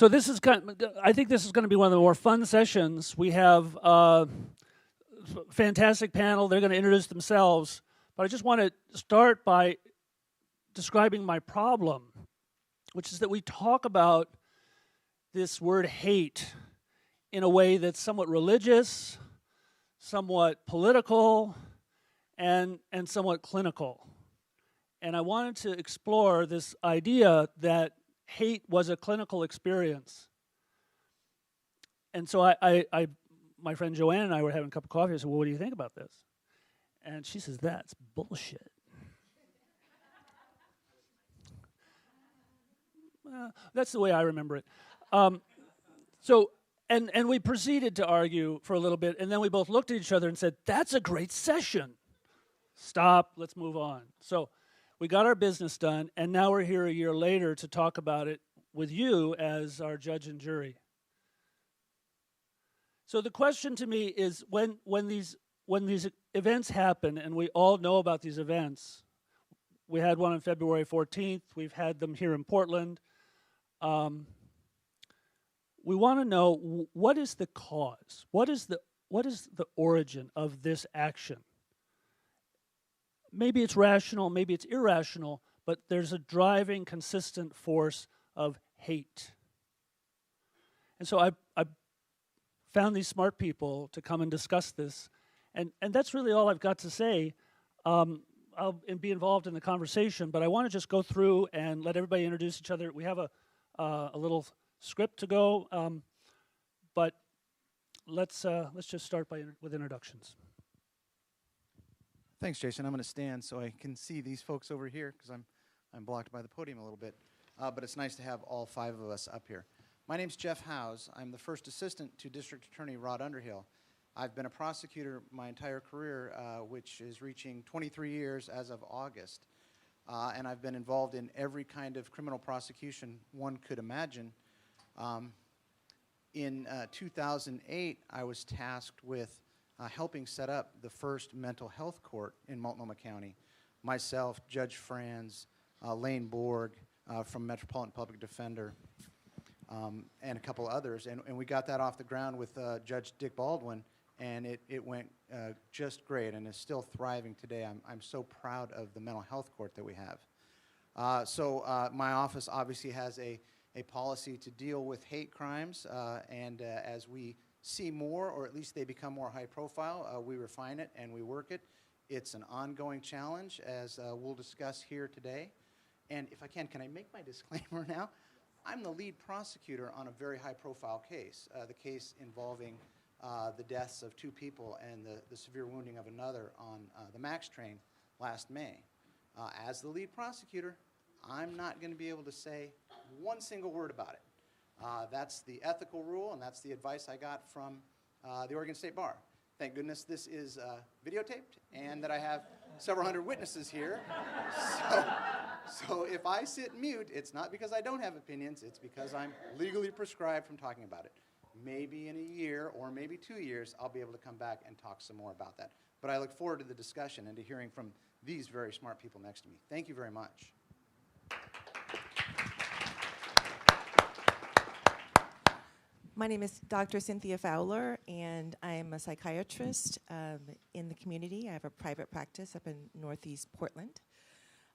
So this is I think this is going to be one of the more fun sessions. We have a fantastic panel. They're going to introduce themselves. But I just want to start by describing my problem, which is that we talk about this word hate in a way that's somewhat religious, somewhat political, and somewhat clinical. And I wanted to explore this idea that hate was a clinical experience. And so my friend Joanne and I were having a cup of coffee. I said, well, what do you think about this? And she says, that's bullshit. That's the way I remember it. And we proceeded to argue for a little bit, and then we both looked at each other and said, that's a great session. Stop, let's move on. So we got our business done, and now we're here a year later to talk about it with you as our judge and jury. So the question to me is, when these events happen, and we all know about these events, we had one on February 14th, we've had them here in Portland, we want to know, what is the cause? What is the origin of this action? Maybe it's rational, maybe it's irrational, but there's a driving, consistent force of hate. And so I found these smart people to come and discuss this, and that's really all I've got to say. I'll be involved in the conversation, but I want to just go through and let everybody introduce each other. We have a little script to go, but let's just start with introductions. Thanks, Jason. I'm going to stand so I can see these folks over here because I'm blocked by the podium a little bit. But it's nice to have all five of us up here. My name's Jeff Howe. I'm the first assistant to District Attorney Rod Underhill. I've been a prosecutor my entire career, which is reaching 23 years as of August. And I've been involved in every kind of criminal prosecution one could imagine. In 2008, I was tasked with helping set up the first mental health court in Multnomah County. Myself, Judge Franz, Lane Borg from Metropolitan Public Defender, and a couple others. And we got that off the ground with Judge Dick Baldwin, and it went just great and is still thriving today. I'm so proud of the mental health court that we have. So my office obviously has a policy to deal with hate crimes, and as we see more, or at least they become more high profile, we refine it and we work it. It's an ongoing challenge, as we'll discuss here today. And if I can I make my disclaimer now? I'm the lead prosecutor on a very high profile case, the case involving the deaths of 2 people and the severe wounding of another on the MAX train last May. As the lead prosecutor, I'm not going to be able to say one single word about it. That's the ethical rule, and that's the advice I got from the Oregon State Bar. Thank goodness this is videotaped, and that I have several hundred witnesses here. So if I sit mute, it's not because I don't have opinions, it's because I'm legally prescribed from talking about it. Maybe in a year or maybe 2 years, I'll be able to come back and talk some more about that. But I look forward to the discussion and to hearing from these very smart people next to me. Thank you very much. My name is Dr. Cynthia Fowler, and I am a psychiatrist in the community. I have a private practice up in Northeast Portland.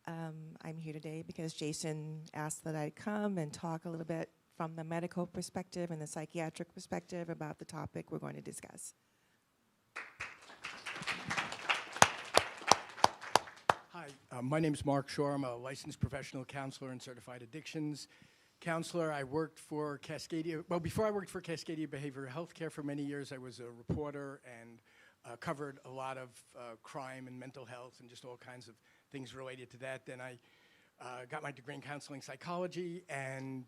I'm here today because Jason asked that I come and talk a little bit from the medical perspective and the psychiatric perspective about the topic we're going to discuss. Hi, my name is Mark Schorr. I'm a licensed professional counselor and certified addictions counselor. I worked for Cascadia. Well, before I worked for Cascadia Behavioral Health Care for many years, I was a reporter and covered a lot of crime and mental health and just all kinds of things related to that. Then I got my degree in counseling psychology and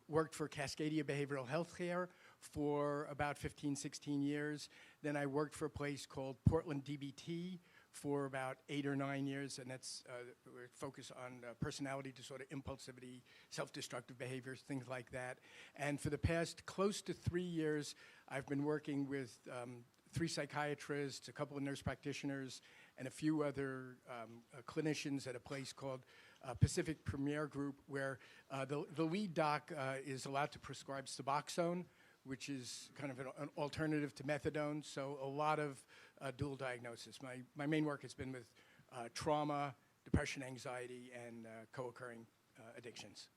worked for Cascadia Behavioral Health Care for about 15, 16 years. Then I worked for a place called Portland DBT for about 8 or 9 years, and that's we're focused on personality disorder, impulsivity, self-destructive behaviors, things like that. And for the past close to 3 years, I've been working with 3 psychiatrists, a couple of nurse practitioners, and a few other clinicians at a place called Pacific Premier Group, where the lead doc is allowed to prescribe Suboxone, which is kind of an alternative to methadone, so a lot of dual diagnosis. My main work has been with trauma, depression, anxiety, and co-occurring addictions.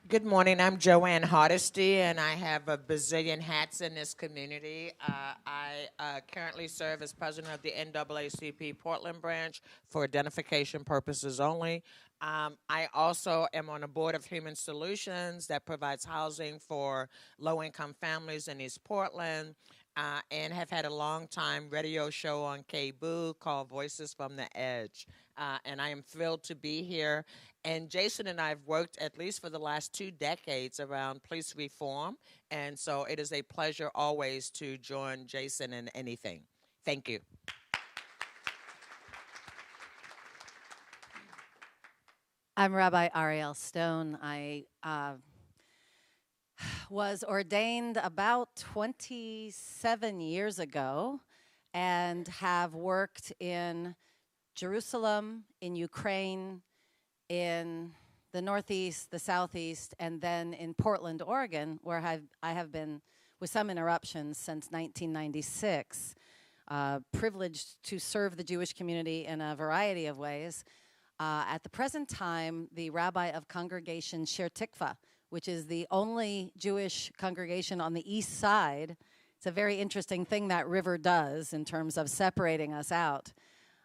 Good morning. I'm Joanne Hardesty, and I have a bazillion hats in this community. I currently serve as president of the NAACP Portland branch for identification purposes only. I also am on the board of Human Solutions that provides housing for low-income families in East Portland, and have had a long-time radio show on KBOO called Voices from the Edge. And I am thrilled to be here. And Jason and I have worked at least for the last 2 decades around police reform. And so it is a pleasure always to join Jason in anything. Thank you. I'm Rabbi Ariel Stone. I was ordained about 27 years ago and have worked in Jerusalem, in Ukraine, in the Northeast, the Southeast, and then in Portland, Oregon, where I have been, with some interruptions, since 1996, privileged to serve the Jewish community in a variety of ways. At the present time, the rabbi of congregation Shir Tikvah, which is the only Jewish congregation on the east side. It's a very interesting thing that river does in terms of separating us out.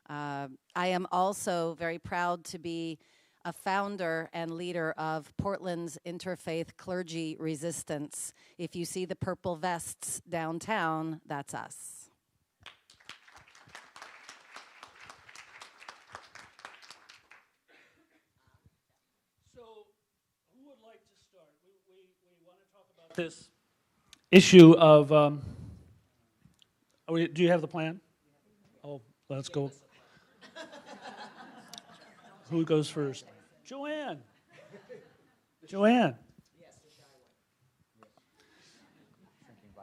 I am also very proud to be a founder and leader of Portland's Interfaith Clergy Resistance. If you see the purple vests downtown, that's us. So, who would like to start? We want to talk about this issue of, do you have the plan? Oh, let's go. Who goes first? Joanne. Joanne.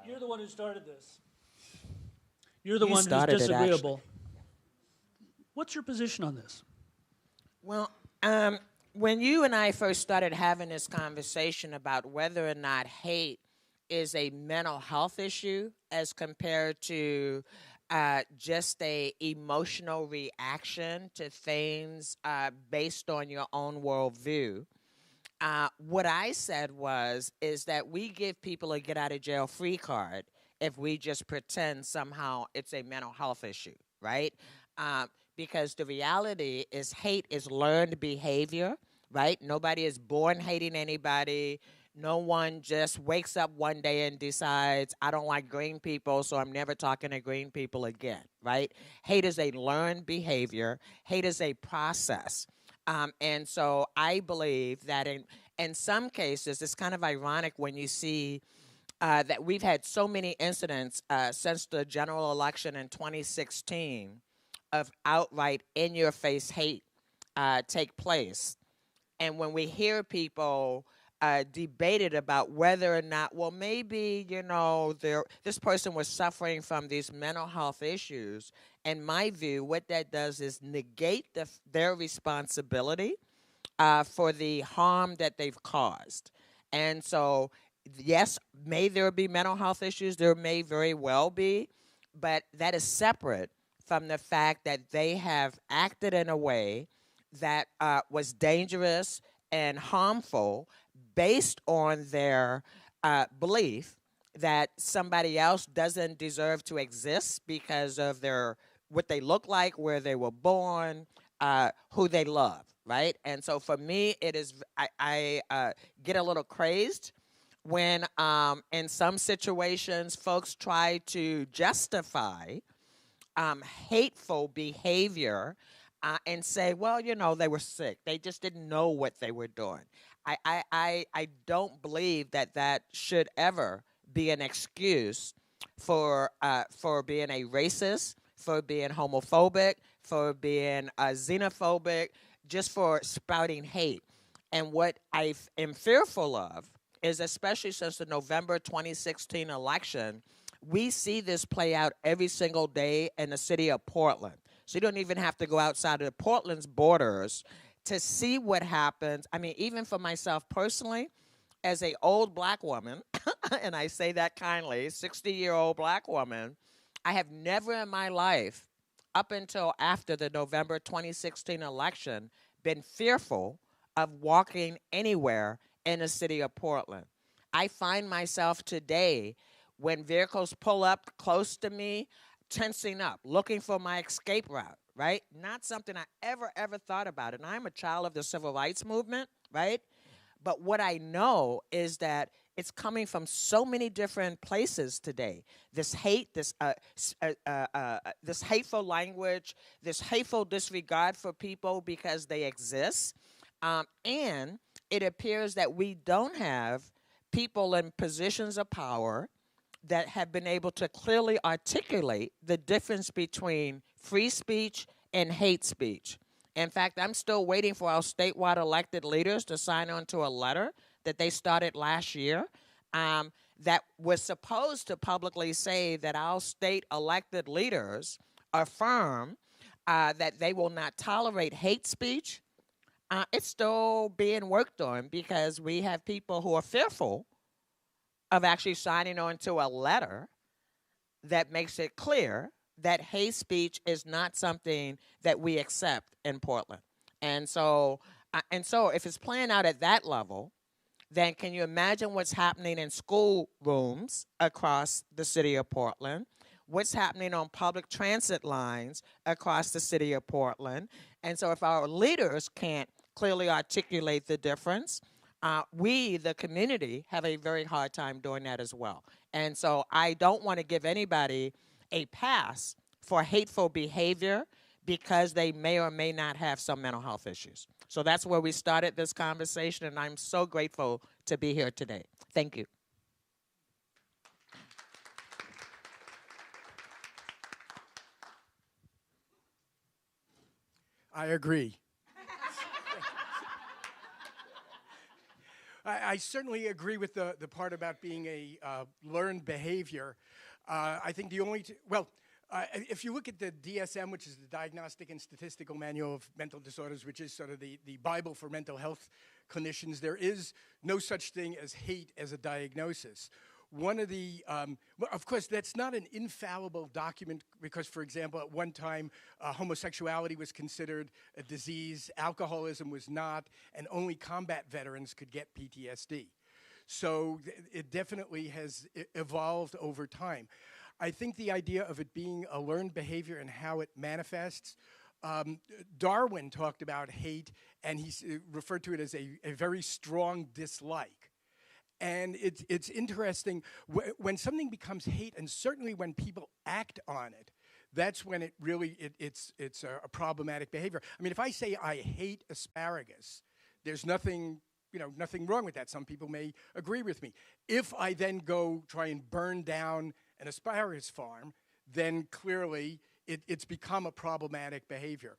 You're the one who started this. You're the one who's disagreeable. What's your position on this? Well, when you and I first started having this conversation about whether or not hate is a mental health issue as compared to just a emotional reaction to things based on your own worldview, what I said is that we give people a get-out-of-jail-free card if we just pretend somehow it's a mental health issue, right? Because the reality is hate is learned behavior, right? Nobody is born hating anybody. No one just wakes up one day and decides, I don't like green people, so I'm never talking to green people again, right? Hate is a learned behavior. Hate is a process. And so I believe that in some cases, it's kind of ironic when you see that we've had so many incidents since the general election in 2016 of outright in-your-face hate take place. And when we hear people debated about whether or not, well, maybe, this person was suffering from these mental health issues. In my view, what that does is negate their responsibility for the harm that they've caused. And so, yes, may there be mental health issues, there may very well be, but that is separate from the fact that they have acted in a way that was dangerous and harmful based on their belief that somebody else doesn't deserve to exist because of what they look like, where they were born, who they love, right? And so for me, it is I get a little crazed when in some situations folks try to justify hateful behavior and say, well, they were sick. They just didn't know what they were doing. I don't believe that should ever be an excuse for being a racist, for being homophobic, for being xenophobic, just for spouting hate. And what I am fearful of is, especially since the November 2016 election, We see this play out every single day in the city of Portland. So you don't even have to go outside of Portland's borders to see what happens. I mean, even for myself personally, as a old black woman, and I say that kindly, 60-year-old black woman, I have never in my life, up until after the November 2016 election, been fearful of walking anywhere in the city of Portland. I find myself today, when vehicles pull up close to me, tensing up, looking for my escape route, right? Not something I ever thought about. And I'm a child of the civil rights movement, right? But what I know is that it's coming from so many different places today. This hate, this hateful language, this hateful disregard for people because they exist. And it appears that we don't have people in positions of power that have been able to clearly articulate the difference between free speech and hate speech. In fact, I'm still waiting for our statewide elected leaders to sign on to a letter that they started last year that was supposed to publicly say that our state elected leaders affirm that they will not tolerate hate speech. It's still being worked on because we have people who are fearful of actually signing on to a letter that makes it clear that hate speech is not something that we accept in Portland. And so if it's playing out at that level, then can you imagine what's happening in school rooms across the city of Portland? What's happening on public transit lines across the city of Portland? And so if our leaders can't clearly articulate the difference, we, the community, have a very hard time doing that as well. And so I don't want to give anybody a pass for hateful behavior because they may or may not have some mental health issues. So that's where we started this conversation, and I'm so grateful to be here today. Thank you. I agree. I certainly agree with the part about being a learned behavior. I think the only, if you look at the DSM, which is the Diagnostic and Statistical Manual of Mental Disorders, which is sort of the Bible for mental health clinicians, there is no such thing as hate as a diagnosis. One of the, of course, that's not an infallible document because, for example, at one time, homosexuality was considered a disease, alcoholism was not, and only combat veterans could get PTSD. So it definitely has evolved over time. I think the idea of it being a learned behavior and how it manifests, Darwin talked about hate, and he referred to it as a very strong dislike. And it's interesting, when something becomes hate, and certainly when people act on it, that's when it really, it's a problematic behavior. I mean, if I say I hate asparagus, there's nothing wrong with that. Some people may agree with me. If I then go try and burn down an asparagus farm, then clearly it's become a problematic behavior.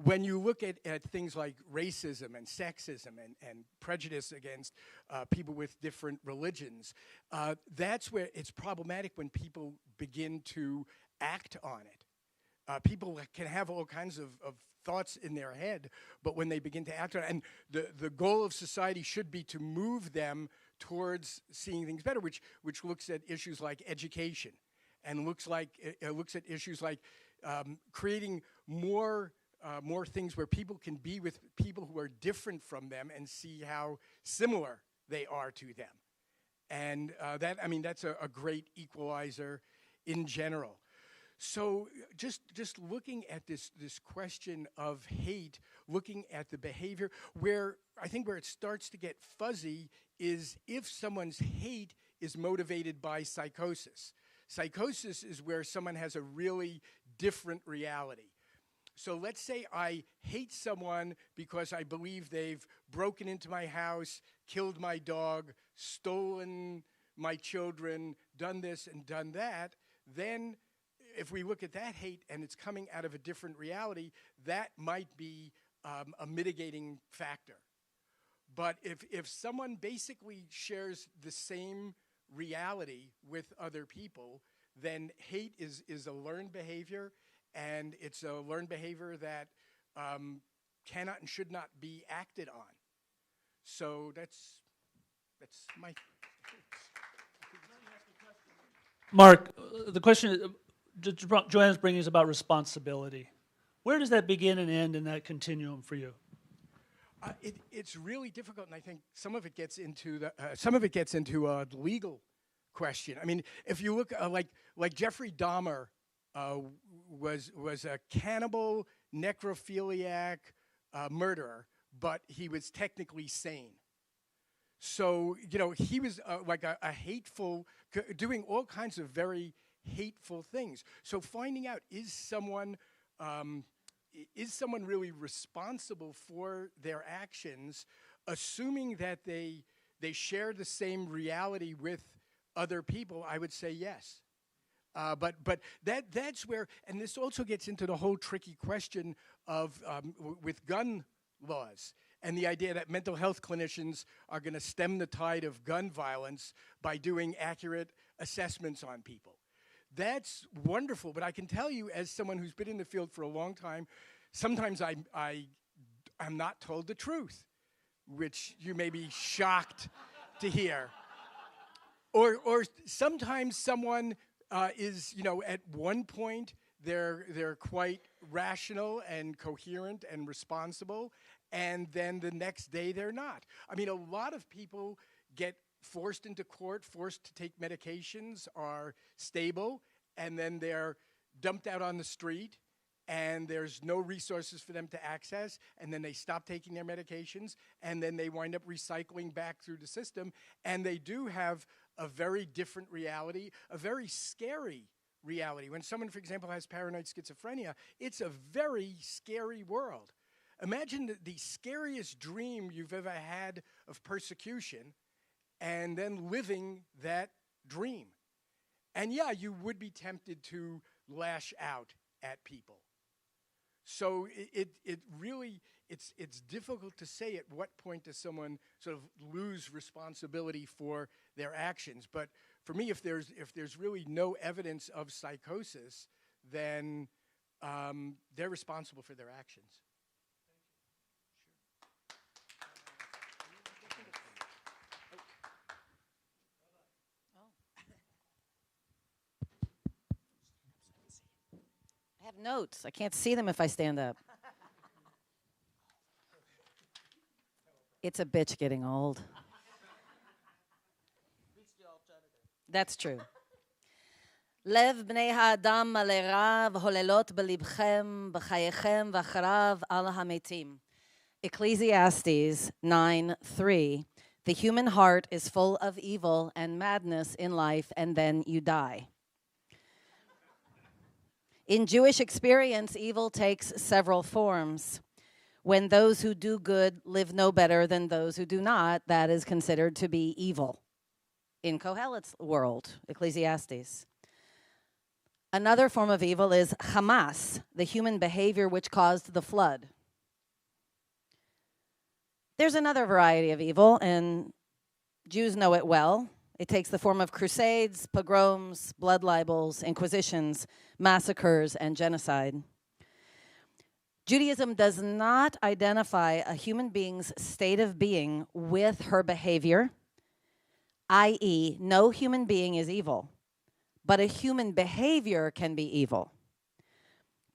When you look at things like racism and sexism and prejudice against people with different religions, that's where it's problematic when people begin to act on it. People can have all kinds of thoughts in their head, but when they begin to act on it, and the goal of society should be to move them towards seeing things better, which looks at issues like education, and looks at issues like creating more things where people can be with people who are different from them and see how similar they are to them. And that's a great equalizer in general. So just looking at this question of hate, looking at the behavior, where it starts to get fuzzy is if someone's hate is motivated by psychosis. Psychosis is where someone has a really different reality. So let's say I hate someone because I believe they've broken into my house, killed my dog, stolen my children, done this and done that. Then if we look at that hate and it's coming out of a different reality, that might be a mitigating factor. But if someone basically shares the same reality with other people, then hate is a learned behavior, and it's a learned behavior that cannot and should not be acted on. So that's my. Mark, the question Joanne's bringing is about responsibility. Where does that begin and end in that continuum for you? It's really difficult, and I think some of it gets into the legal question. I mean, if you look like Jeffrey Dahmer was a cannibal, necrophiliac murderer, but he was technically sane. So, you know, he was like a hateful, doing all kinds of very hateful things. So finding out, is someone really responsible for their actions, assuming that they share the same reality with other people, I would say yes. But that's where, and this also gets into the whole tricky question of with gun laws and the idea that mental health clinicians are going to stem the tide of gun violence by doing accurate assessments on people. That's wonderful, but I can tell you, as someone who's been in the field for a long time, sometimes I'm not told the truth, which you may be shocked to hear. Or sometimes someone is, you know, at one point they're quite rational and coherent and responsible, and then the next day they're not. I mean, a lot of people get forced into court, forced to take medications, are stable, and then they're dumped out on the street, and there's no resources for them to access, and then they stop taking their medications, and then they wind up recycling back through the system, and they do have a very different reality, a very scary reality. When someone, for example, has paranoid schizophrenia, it's a very scary world. Imagine the scariest dream you've ever had of persecution, and then living that dream. And yeah, you would be tempted to lash out at people. So it really, it's difficult to say at what point does someone sort of lose responsibility for their actions. But for me, if there's really no evidence of psychosis, then they're responsible for their actions. I have notes. I can't see them if I stand up. It's a bitch getting old. That's true. לב בני האדם מלא רע והוללות בלבכם בחייכם ואחריו על המתים. Ecclesiastes 9:3. The human heart is full of evil and madness in life, and then you die. In Jewish experience, evil takes several forms. When those who do good live no better than those who do not, that is considered to be evil. In Kohelet's world, Ecclesiastes. Another form of evil is Hamas, the human behavior which caused the flood. There's another variety of evil, and Jews know it well. It takes the form of crusades, pogroms, blood libels, inquisitions, massacres, and genocide. Judaism does not identify a human being's state of being with her behavior, i.e., no human being is evil, but a human behavior can be evil.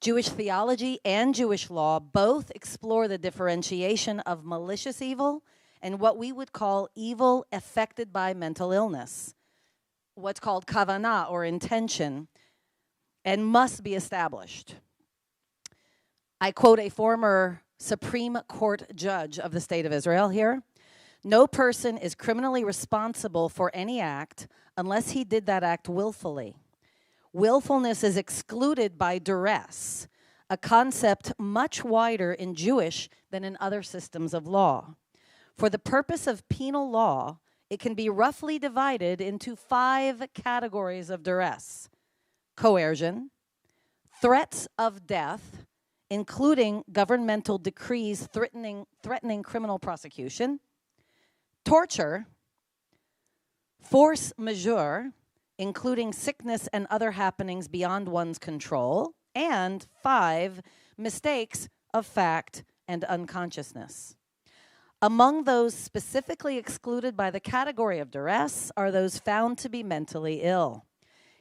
Jewish theology and Jewish law both explore the differentiation of malicious evil and what we would call evil affected by mental illness, what's called kavanah, or intention, and must be established. I quote a former Supreme Court judge of the state of Israel here. No person is criminally responsible for any act unless he did that act willfully. Willfulness is excluded by duress, a concept much wider in Jewish than in other systems of law. For the purpose of penal law, it can be roughly divided into 5 categories of duress: coercion, threats of death, including governmental decrees threatening criminal prosecution, torture, force majeure, including sickness and other happenings beyond one's control, and 5, mistakes of fact and unconsciousness. Among those specifically excluded by the category of duress are those found to be mentally ill.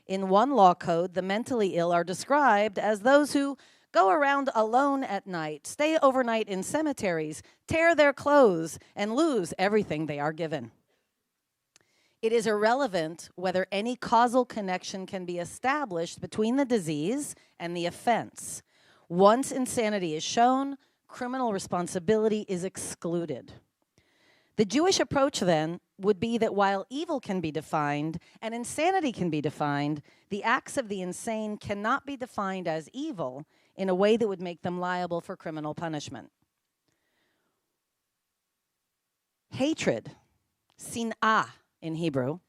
In one law code, the mentally ill are described as those who go around alone at night, stay overnight in cemeteries, tear their clothes, and lose everything they are given. It is irrelevant whether any causal connection can be established between the disease and the offense. Once insanity is shown, criminal responsibility is excluded. The Jewish approach, then, would be that while evil can be defined and insanity can be defined, the acts of the insane cannot be defined as evil in a way that would make them liable for criminal punishment. Hatred, sin'ah in Hebrew,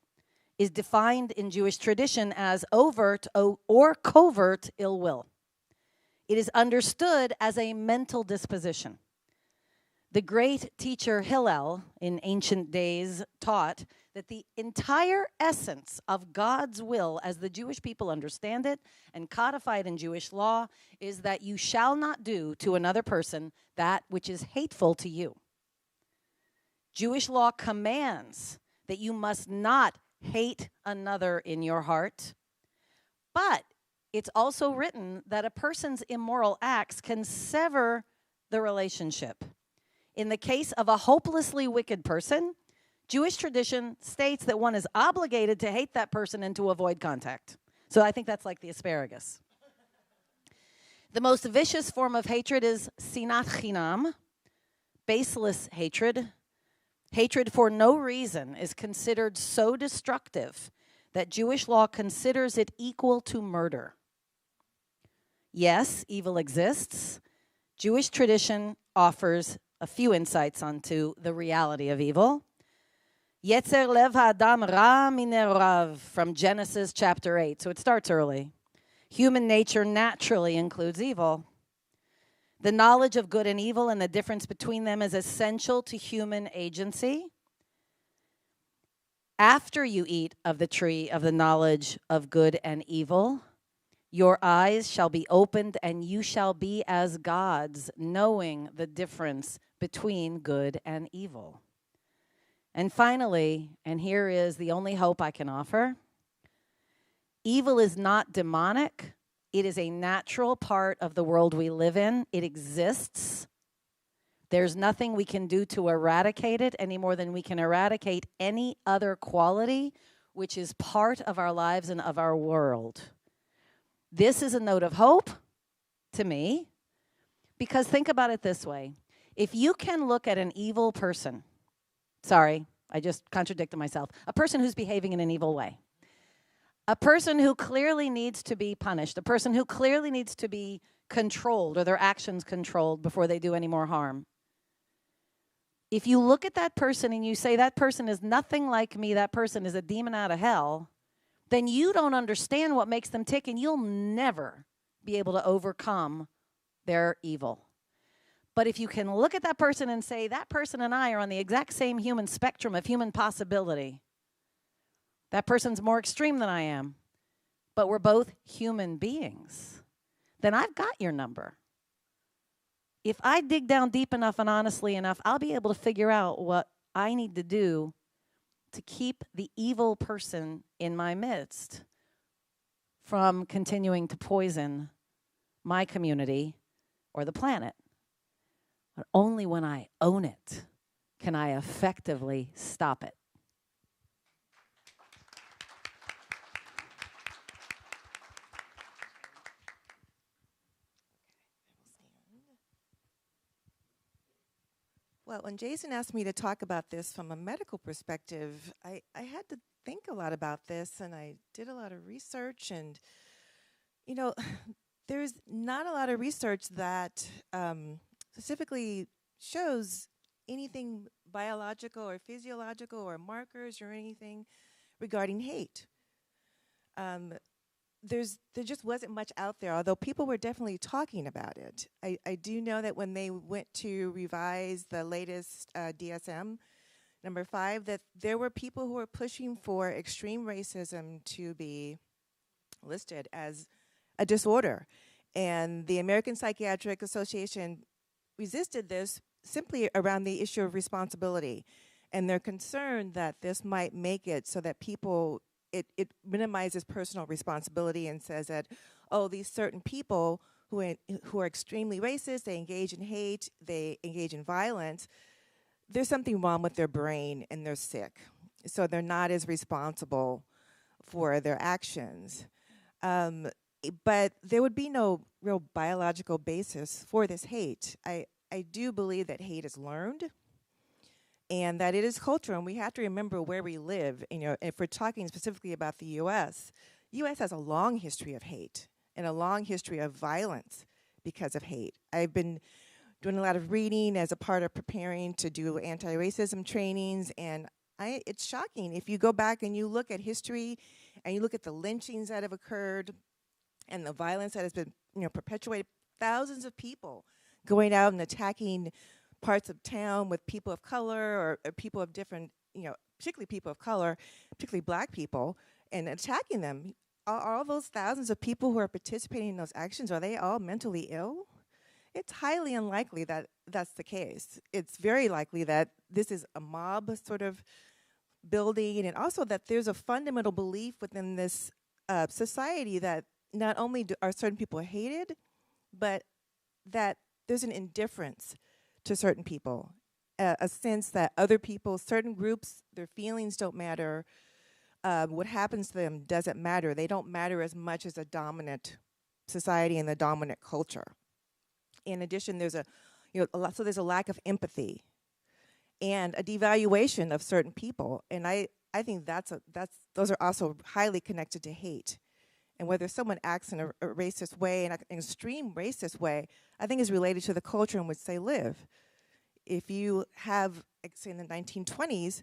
is defined in Jewish tradition as overt or covert ill will. It is understood as a mental disposition. The great teacher Hillel in ancient days taught that the entire essence of God's will, as the Jewish people understand it and codified in Jewish law, is that you shall not do to another person that which is hateful to you. Jewish law commands that you must not hate another in your heart, but it's also written that a person's immoral acts can sever the relationship. In the case of a hopelessly wicked person, Jewish tradition states that one is obligated to hate that person and to avoid contact. So I think that's like the asparagus. The most vicious form of hatred is sinat chinam, baseless hatred. Hatred for no reason is considered so destructive that Jewish law considers it equal to murder. Yes, evil exists. Jewish tradition offers a few insights onto the reality of evil. Yetzer lev ha'adam ra minerav from Genesis chapter 8. So it starts early. Human nature naturally includes evil. The knowledge of good and evil and the difference between them is essential to human agency. After you eat of the tree of the knowledge of good and evil, your eyes shall be opened and you shall be as gods, knowing the difference between good and evil. And finally, and here is the only hope I can offer, evil is not demonic. It is a natural part of the world we live in. It exists. There's nothing we can do to eradicate it any more than we can eradicate any other quality which is part of our lives and of our world. This is a note of hope to me, because think about it this way. If you can look at an evil person, sorry, I just contradicted myself, a person who's behaving in an evil way, a person who clearly needs to be punished, a person who clearly needs to be controlled or their actions controlled before they do any more harm. If you look at that person and you say, that person is nothing like me, that person is a demon out of hell, then you don't understand what makes them tick, and you'll never be able to overcome their evil. But if you can look at that person and say, that person and I are on the exact same human spectrum of human possibility, that person's more extreme than I am, but we're both human beings, then I've got your number. If I dig down deep enough and honestly enough, I'll be able to figure out what I need to do to keep the evil person in my midst from continuing to poison my community or the planet. But only when I own it can I effectively stop it. Well, when Jason asked me to talk about this from a medical perspective, I had to think a lot about this, and I did a lot of research. And, you know, there's not a lot of research that specifically shows anything biological or physiological or markers or anything regarding hate. There just wasn't much out there, although people were definitely talking about it. I do know that when they went to revise the latest DSM, Number 5, that there were people who were pushing for extreme racism to be listed as a disorder. And the American Psychiatric Association resisted this simply around the issue of responsibility. And they're concerned that this might make it so that people, it minimizes personal responsibility and says that, oh, these certain people who are extremely racist, they engage in hate, they engage in violence, there's something wrong with their brain and they're sick. So they're not as responsible for their actions. But there would be no real biological basis for this hate. I do believe that hate is learned and that it is cultural, and we have to remember where we live. You know, if we're talking specifically about the U.S., the U.S. has a long history of hate and a long history of violence because of hate. I've been doing a lot of reading as a part of preparing to do anti-racism trainings, and it's shocking. If you go back and you look at history and you look at the lynchings that have occurred and the violence that has been, perpetuated, thousands of people going out and attacking parts of town with people of color or people of different, particularly people of color, particularly black people, and attacking them. Are all those thousands of people who are participating in those actions, are they all mentally ill? It's highly unlikely that that's the case. It's very likely that this is a mob sort of building, and also that there's a fundamental belief within this society that not only are certain people hated, but that there's an indifference to certain people, a sense that other people, certain groups, their feelings don't matter. What happens to them doesn't matter. They don't matter as much as a dominant society and the dominant culture. In addition, there's there's a lack of empathy and a devaluation of certain people, and I think those are also highly connected to hate. And whether someone acts in a racist way, an extreme racist way, I think is related to the culture in which they live. If you have, say, in the 1920s,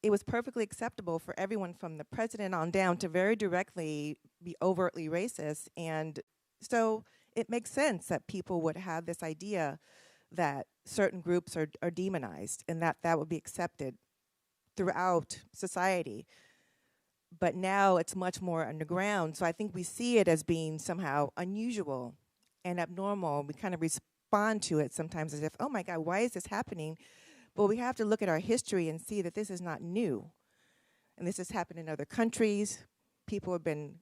it was perfectly acceptable for everyone from the president on down to very directly be overtly racist, and so it makes sense that people would have this idea that certain groups are demonized and that would be accepted throughout society. But now it's much more underground, so I think we see it as being somehow unusual and abnormal. We kind of respond to it sometimes as if, oh my God, why is this happening? But we have to look at our history and see that this is not new. And this has happened in other countries. People have been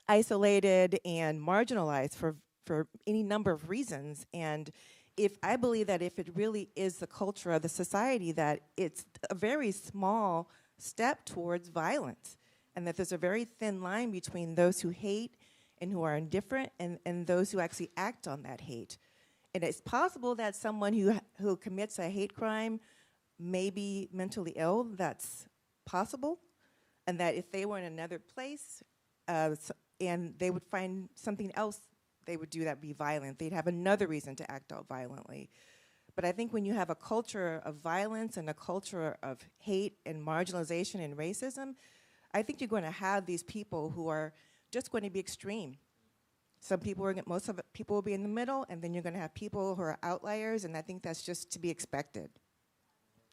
isolated and marginalized for any number of reasons. And I believe that if it really is the culture of the society, that it's a very small step towards violence, and that there's a very thin line between those who hate and who are indifferent and those who actually act on that hate. And it's possible that someone who commits a hate crime may be mentally ill. That's possible. And that if they were in another place and they would find something else they would do that would be violent, they'd have another reason to act out violently. But I think when you have a culture of violence and a culture of hate and marginalization and racism, I think you're going to have these people who are just going to be extreme. Most of it, people will be in the middle, and then you're going to have people who are outliers, and I think that's just to be expected.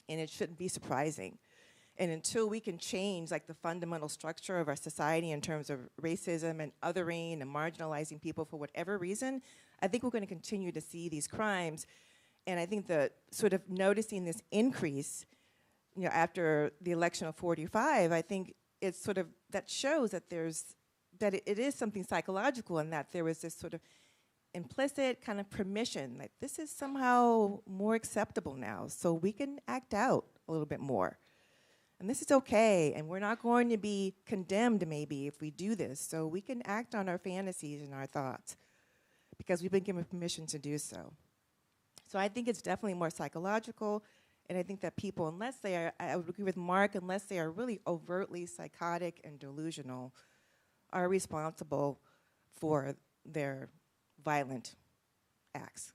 And it shouldn't be surprising. And until we can change the fundamental structure of our society in terms of racism and othering and marginalizing people for whatever reason, I think we're going to continue to see these crimes. And I think the sort of noticing this increase, after the election of 45, I think it's sort of, that shows that it is something psychological, and that there was this sort of implicit kind of permission, like this is somehow more acceptable now, so we can act out a little bit more. And this is okay, and we're not going to be condemned maybe if we do this, so we can act on our fantasies and our thoughts because we've been given permission to do so. So I think it's definitely more psychological, and I think that people, unless they are, I would agree with Mark, unless they are really overtly psychotic and delusional, are responsible for their violent acts.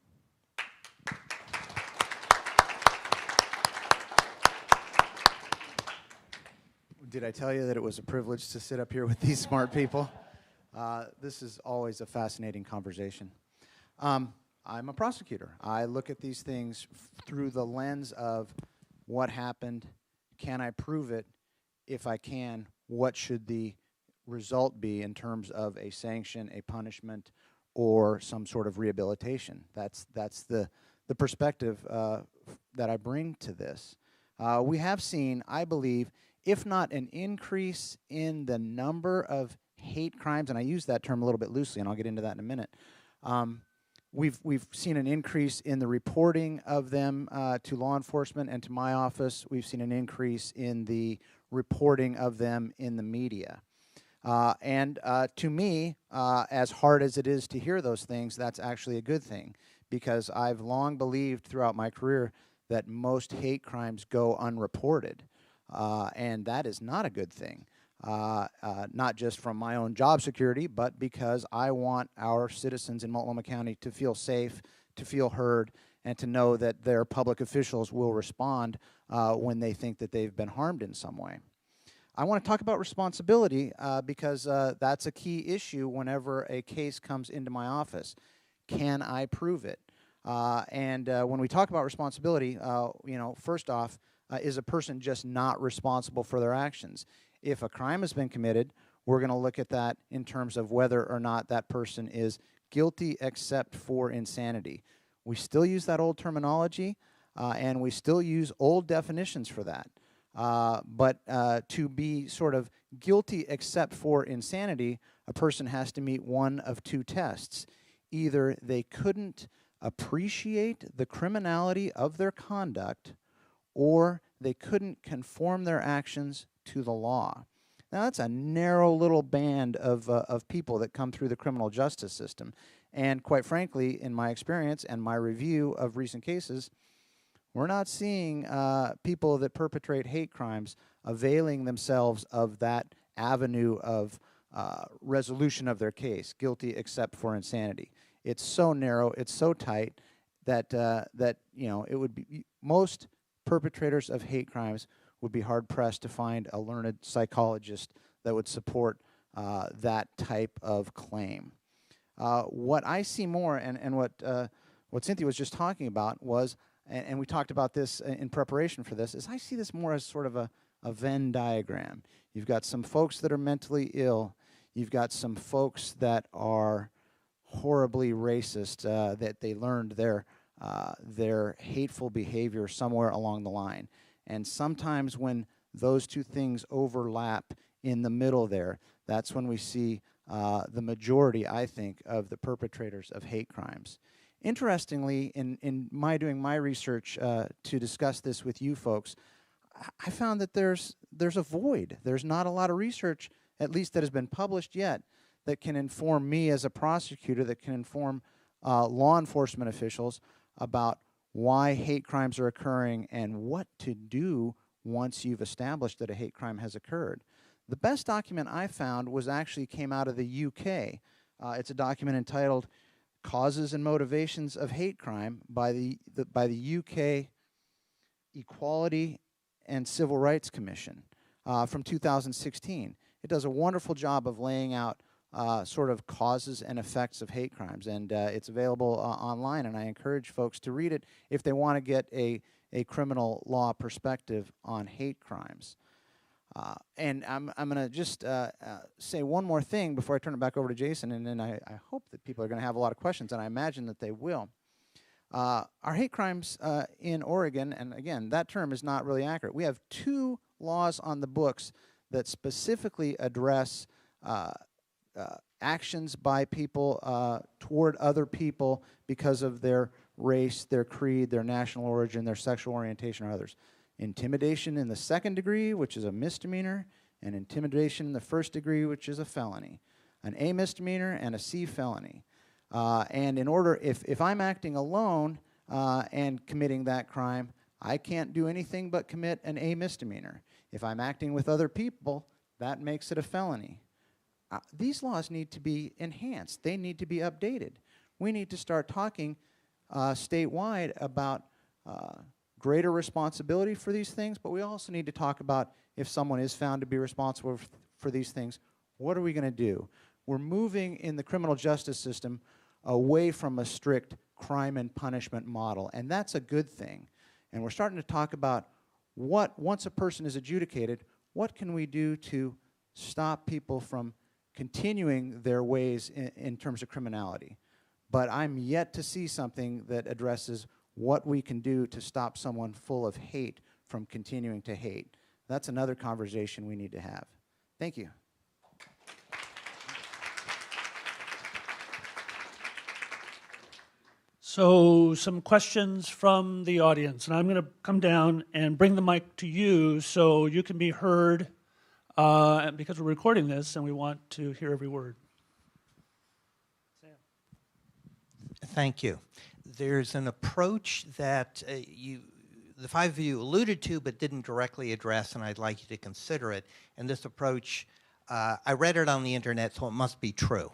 Did I tell you that it was a privilege to sit up here with these smart people? This is always a fascinating conversation. I'm a prosecutor. I look at these things through the lens of what happened, can I prove it? If I can, what should the result be in terms of a sanction, a punishment, or some sort of rehabilitation? That's the perspective that I bring to this. We have seen, I believe, if not an increase in the number of hate crimes, and I use that term a little bit loosely, and I'll get into that in a minute. We've seen an increase in the reporting of them to law enforcement and to my office. We've seen an increase in the reporting of them in the media. And to me, as hard as it is to hear those things, that's actually a good thing, because I've long believed throughout my career that most hate crimes go unreported, and that is not a good thing. Not just from my own job security, but because I want our citizens in Multnomah County to feel safe, to feel heard, and to know that their public officials will respond when they think that they've been harmed in some way. I want to talk about responsibility because that's a key issue whenever a case comes into my office. Can I prove it? And when we talk about responsibility, first off, is a person just not responsible for their actions? If a crime has been committed, we're going to look at that in terms of whether or not that person is guilty except for insanity. We still use that old terminology, and we still use old definitions for that. But to be sort of guilty except for insanity, a person has to meet one of two tests. Either they couldn't appreciate the criminality of their conduct, or they couldn't conform their actions to the law. Now, that's a narrow little band of people that come through the criminal justice system. And quite frankly, in my experience and my review of recent cases, we're not seeing people that perpetrate hate crimes availing themselves of that avenue of resolution of their case, guilty except for insanity. It's so narrow, it's so tight that it would be most perpetrators of hate crimes would be hard-pressed to find a learned psychologist that would support that type of claim. What I see more, and what Cynthia was just talking about was, and we talked about this in preparation for this, is I see this more as sort of a Venn diagram. You've got some folks that are mentally ill. You've got some folks that are horribly racist, that they learned their hateful behavior somewhere along the line. And sometimes when those two things overlap in the middle there, that's when we see the majority, I think, of the perpetrators of hate crimes. Interestingly, in doing my research to discuss this with you folks, I found that there's a void. There's not a lot of research, at least that has been published yet, that can inform me as a prosecutor, that can inform law enforcement officials about why hate crimes are occurring and what to do once you've established that a hate crime has occurred. The best document I found actually came out of the UK. It's a document entitled Causes and Motivations of Hate Crime by the UK Equality and Civil Rights Commission from 2016. It does a wonderful job of laying out sort of causes and effects of hate crimes, and it's available online, and I encourage folks to read it if they want to get a criminal law perspective on hate crimes. And I'm going to just say one more thing before I turn it back over to Jason, and then I hope that people are going to have a lot of questions, and I imagine that they will. Our hate crimes in Oregon, and again, that term is not really accurate. We have 2 laws on the books that specifically address actions by people toward other people because of their race, their creed, their national origin, their sexual orientation, or others. Intimidation in the 2nd degree, which is a misdemeanor, and intimidation in the 1st degree, which is a felony. An A misdemeanor and a C felony. And in order, if I'm acting alone and committing that crime, I can't do anything but commit an A misdemeanor. If I'm acting with other people, that makes it a felony. These laws need to be enhanced. They need to be updated. We need to start talking statewide about greater responsibility for these things, but we also need to talk about if someone is found to be responsible for these things, what are we going to do? We're moving in the criminal justice system away from a strict crime and punishment model, and that's a good thing. And we're starting to talk about once a person is adjudicated, what can we do to stop people from continuing their ways in terms of criminality? But I'm yet to see something that addresses what we can do to stop someone full of hate from continuing to hate. That's another conversation we need to have. Thank you. So some questions from the audience, and I'm going to come down and bring the mic to you so you can be heard, because we're recording this and we want to hear every word. Sam. Thank you. There's an approach that the five of you alluded to but didn't directly address, and I'd like you to consider it. And this approach, I read it on the internet, so it must be true.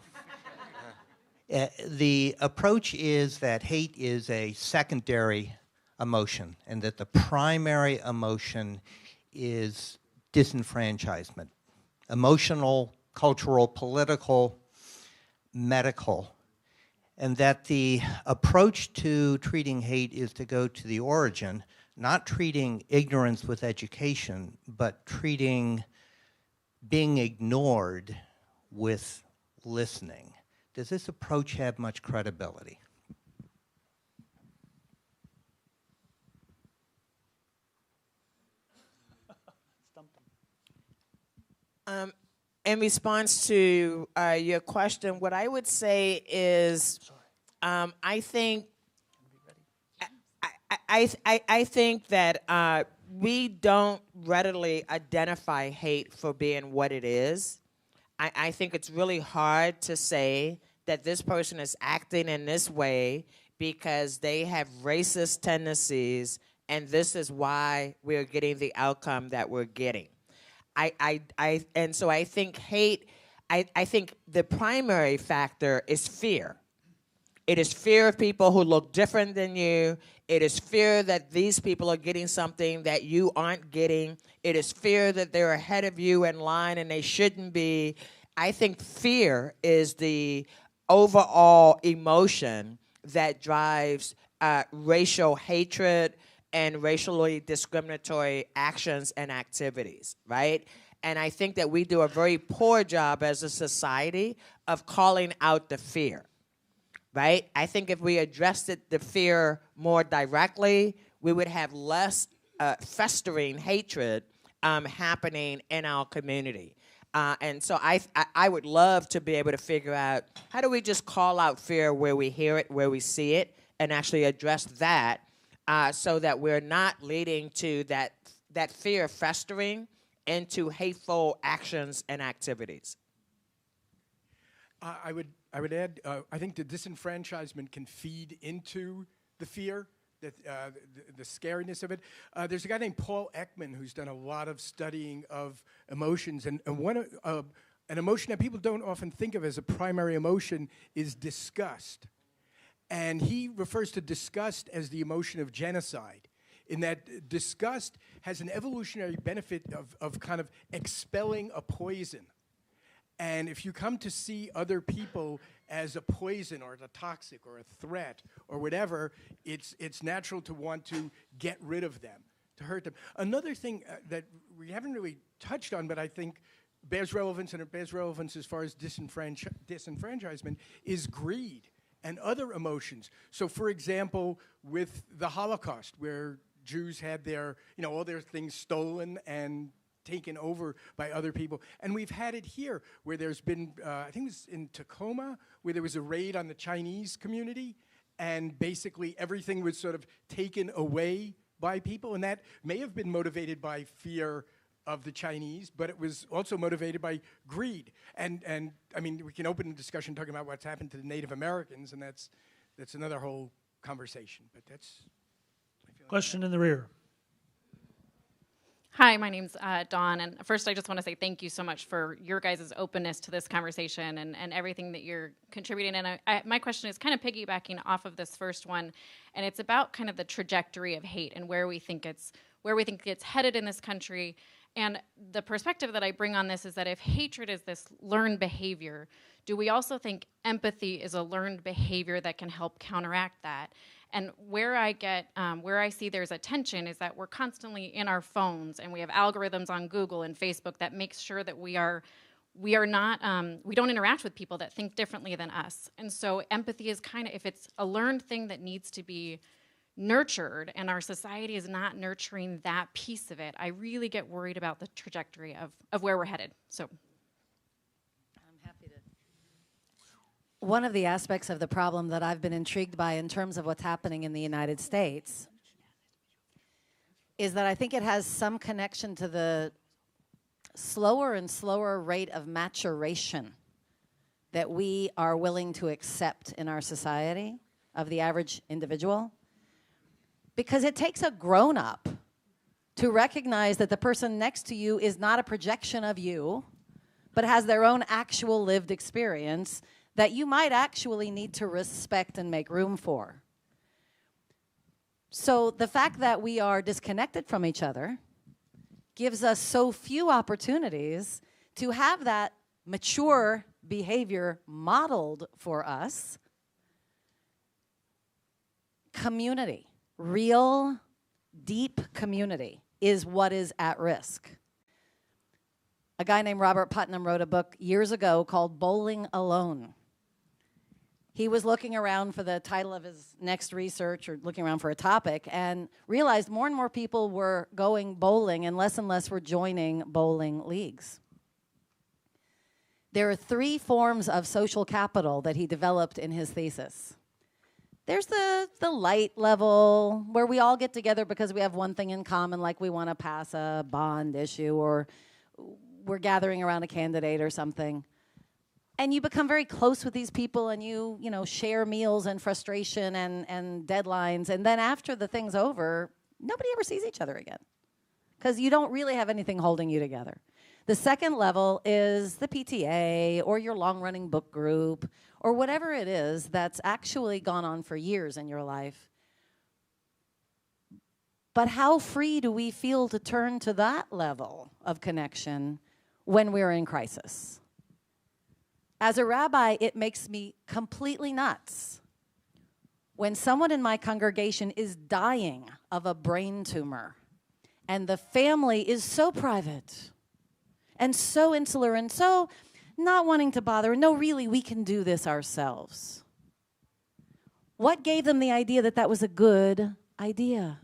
The approach is that hate is a secondary emotion, and that the primary emotion is disenfranchisement. Emotional, cultural, political, medical. And that the approach to treating hate is to go to the origin, not treating ignorance with education, but treating being ignored with listening. Does this approach have much credibility? In response to your question, what I would say is, I think that we don't readily identify hate for being what it is. I think it's really hard to say that this person is acting in this way because they have racist tendencies, and this is why we're getting the outcome that we're getting. And so I think hate, I think the primary factor is fear. It is fear of people who look different than you. It is fear that these people are getting something that you aren't getting. It is fear that they're ahead of you in line and they shouldn't be. I think fear is the overall emotion that drives racial hatred and racially discriminatory actions and activities, right? And I think that we do a very poor job as a society of calling out the fear. Right? I think if we addressed the fear more directly, we would have less festering hatred happening in our community. And so I would love to be able to figure out, how do we just call out fear where we hear it, where we see it, and actually address that so that we're not leading to that fear festering into hateful actions and activities. I would add, I think the disenfranchisement can feed into the fear, that the scariness of it. There's a guy named Paul Ekman who's done a lot of studying of emotions, and one an emotion that people don't often think of as a primary emotion is disgust. And he refers to disgust as the emotion of genocide, in that disgust has an evolutionary benefit of kind of expelling a poison. And if you come to see other people as a poison or as a toxic or a threat or whatever, it's natural to want to get rid of them, to hurt them. Another thing that we haven't really touched on, but I think bears relevance, and it bears relevance as far as disenfranchisement, is greed and other emotions. So, for example, with the Holocaust, where Jews had their, all their things stolen and taken over by other people. And we've had it here, where there's been, I think it was in Tacoma, where there was a raid on the Chinese community, and basically everything was sort of taken away by people, and that may have been motivated by fear of the Chinese, but it was also motivated by greed. And I mean, we can open a discussion talking about what's happened to the Native Americans, and that's another whole conversation, but that's... Question in the rear. Hi, my name's Dawn, and first I just want to say thank you so much for your guys' openness to this conversation and everything that you're contributing. And my question is kind of piggybacking off of this first one, and it's about kind of the trajectory of hate and where we think it's headed in this country. And the perspective that I bring on this is that if hatred is this learned behavior, do we also think empathy is a learned behavior that can help counteract that? And where I see there's a tension is that we're constantly in our phones, and we have algorithms on Google and Facebook that makes sure that we don't interact with people that think differently than us. And so empathy is kind of, if it's a learned thing that needs to be nurtured, and our society is not nurturing that piece of it, I really get worried about the trajectory of where we're headed. So I'm happy to. One of the aspects of the problem that I've been intrigued by in terms of what's happening in the United States is that I think it has some connection to the slower and slower rate of maturation that we are willing to accept in our society of the average individual. Because it takes a grown-up to recognize that the person next to you is not a projection of you, but has their own actual lived experience that you might actually need to respect and make room for. So the fact that we are disconnected from each other gives us so few opportunities to have that mature behavior modeled for us. Community, real, deep community is what is at risk. A guy named Robert Putnam wrote a book years ago called Bowling Alone. He was looking around for the title of his next research, or looking around for a topic, and realized more and more people were going bowling and less were joining bowling leagues. There are 3 forms of social capital that he developed in his thesis. There's the light level, where we all get together because we have one thing in common, like we want to pass a bond issue, or we're gathering around a candidate or something. And you become very close with these people, and you share meals and frustration and deadlines. And then after the thing's over, nobody ever sees each other again, because you don't really have anything holding you together. The second level is the PTA or your long-running book group or whatever it is that's actually gone on for years in your life. But how free do we feel to turn to that level of connection when we're in crisis? As a rabbi, it makes me completely nuts when someone in my congregation is dying of a brain tumor and the family is so private and so insular and so not wanting to bother. No, really, we can do this ourselves. What gave them the idea that that was a good idea?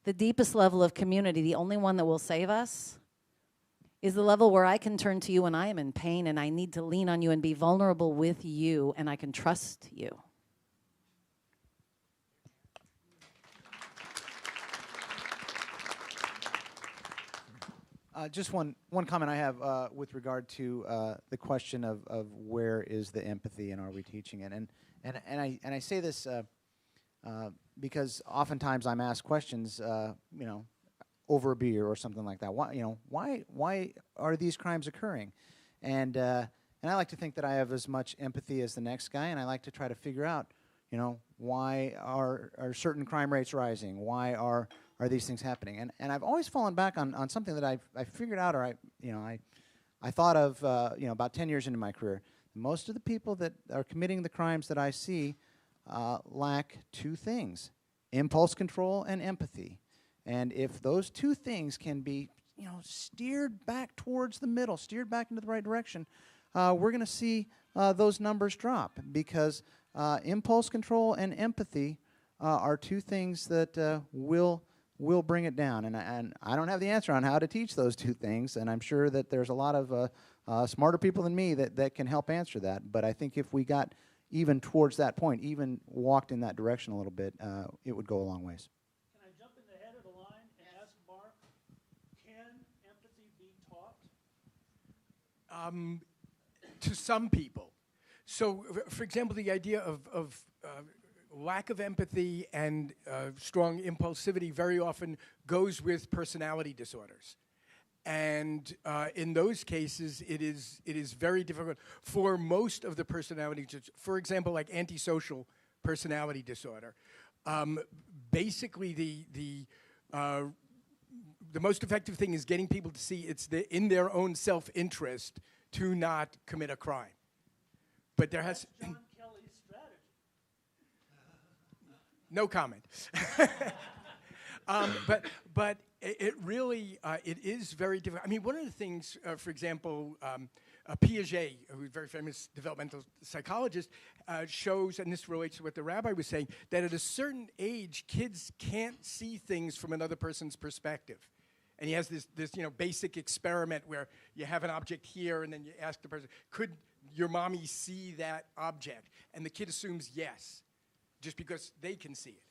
The deepest level of community, the only one that will save us, is the level where I can turn to you when I am in pain and I need to lean on you and be vulnerable with you, and I can trust you. Just one comment I have with regard to the question of where is the empathy and are we teaching it, and I say this because oftentimes I'm asked questions, over a beer or something like that. Why are these crimes occurring? And I like to think that I have as much empathy as the next guy, and I like to try to figure out, why are certain crime rates rising? Why are these things happening? And I've always fallen back on something that I figured out, or I thought of about 10 years into my career. Most of the people that are committing the crimes that I see lack 2 things: impulse control and empathy. And if those 2 things can be, steered back towards the middle, steered back into the right direction, we're going to see those numbers drop, because impulse control and empathy are 2 things that will bring it down. And I don't have the answer on how to teach those 2 things, and I'm sure that there's a lot of smarter people than me that can help answer that. But I think if we got even towards that point, even walked in that direction a little bit, it would go a long ways. Can I jump in the head of the line and ask Mark, can empathy be taught? To some people. So, for example, the idea of lack of empathy and strong impulsivity very often goes with personality disorders. And in those cases, it is very difficult for most of the personality. For example, like antisocial personality disorder. Basically, the most effective thing is getting people to see it's in their own self-interest to not commit a crime. But there has... John Kelly's strategy. No comment. But it really, it is very difficult. I mean, one of the things, for example, Piaget, who's a very famous developmental psychologist, shows, and this relates to what the rabbi was saying, that at a certain age, kids can't see things from another person's perspective. And he has this basic experiment where you have an object here, and then you ask the person, could your mommy see that object? And the kid assumes yes, just because they can see it.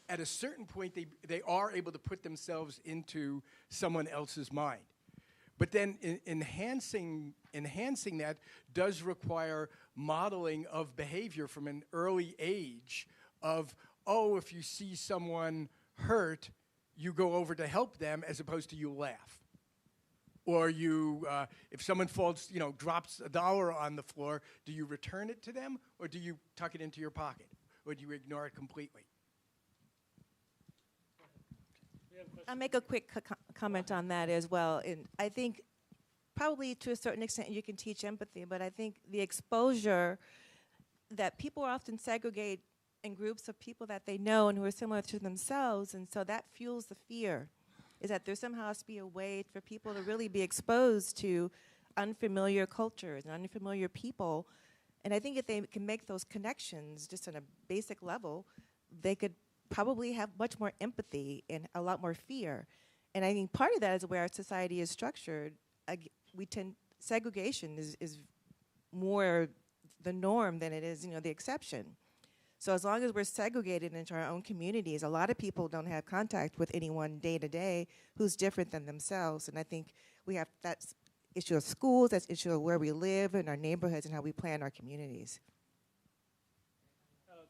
At a certain point, they are able to put themselves into someone else's mind. But then enhancing that does require modeling of behavior from an early age of, oh, if you see someone hurt, you go over to help them as opposed to you laugh. Or you, if someone falls, drops $1 on the floor, do you return it to them, or do you tuck it into your pocket, or do you ignore it completely? I'll make a quick comment on that as well. And I think probably to a certain extent you can teach empathy, but I think the exposure that people often segregate in groups of people that they know and who are similar to themselves, and so that fuels the fear, is that there somehow has to be a way for people to really be exposed to unfamiliar cultures and unfamiliar people. And I think if they can make those connections just on a basic level, they could probably have much more empathy and a lot more fear. And I think part of that is where our society is structured. Segregation is more the norm than it is, the exception. So as long as we're segregated into our own communities, a lot of people don't have contact with anyone day to day who's different than themselves. And I think we have that issue of schools, that's issue of where we live in our neighborhoods and how we plan our communities.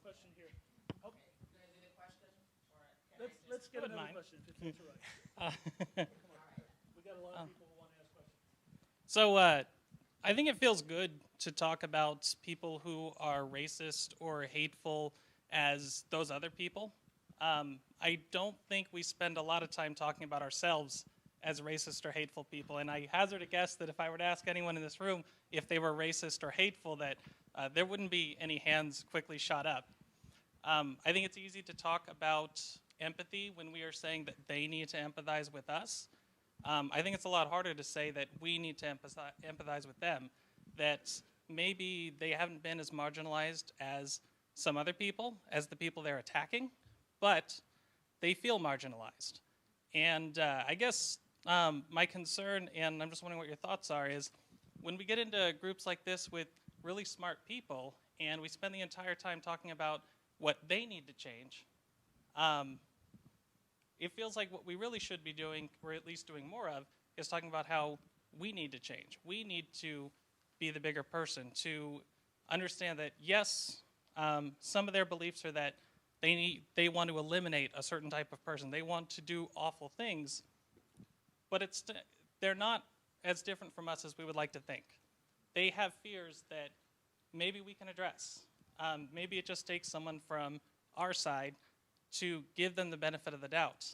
Question here. Oh. Let's get another question, if it's all right. We got a lot of people who want to ask questions. So I think it feels good to talk about people who are racist or hateful as those other people. I don't think we spend a lot of time talking about ourselves as racist or hateful people. And I hazard a guess that if I were to ask anyone in this room if they were racist or hateful, that there wouldn't be any hands quickly shot up. I think it's easy to talk about empathy when we are saying that they need to empathize with us. I think it's a lot harder to say that we need to empathize with them, that maybe they haven't been as marginalized as some other people, as the people they're attacking, but they feel marginalized. And I guess my concern, and I'm just wondering what your thoughts are, is when we get into groups like this with really smart people and we spend the entire time talking about what they need to change, it feels like what we really should be doing, or at least doing more of, is talking about how we need to change. We need to be the bigger person, to understand that, yes, some of their beliefs are that they want to eliminate a certain type of person. They want to do awful things, but they're not as different from us as we would like to think. They have fears that maybe we can address. Maybe it just takes someone from our side to give them the benefit of the doubt.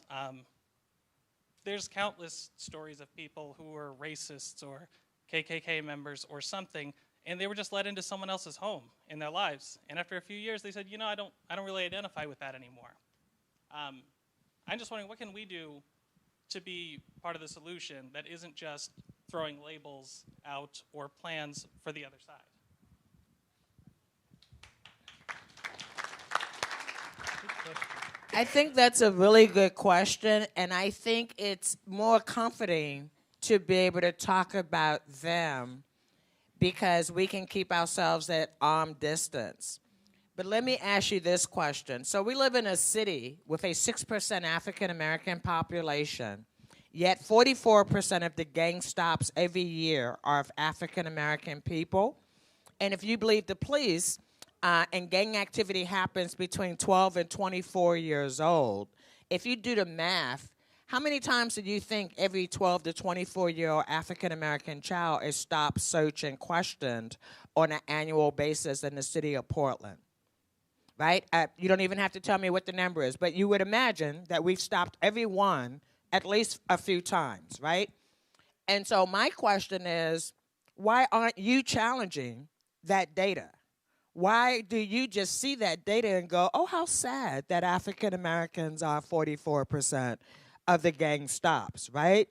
There's countless stories of people who were racists or KKK members or something, and they were just let into someone else's home in their lives. And after a few years, they said, I don't really identify with that anymore. I'm just wondering, what can we do to be part of the solution that isn't just throwing labels out or plans for the other side? I think that's a really good question, and I think it's more comforting to be able to talk about them because we can keep ourselves at arm distance. But let me ask you this question. So we live in a city with a 6% African-American population, yet 44% of the gang stops every year are of African-American people. And if you believe the police, and gang activity happens between 12 and 24 years old. If you do the math, how many times do you think every 12 to 24-year-old African-American child is stopped, searched, and questioned on an annual basis in the city of Portland? Right? You don't even have to tell me what the number is, but you would imagine that we've stopped every one at least a few times, right? And so my question is, why aren't you challenging that data? Why do you just see that data and go, oh, how sad that African Americans are 44% of the gang stops, right?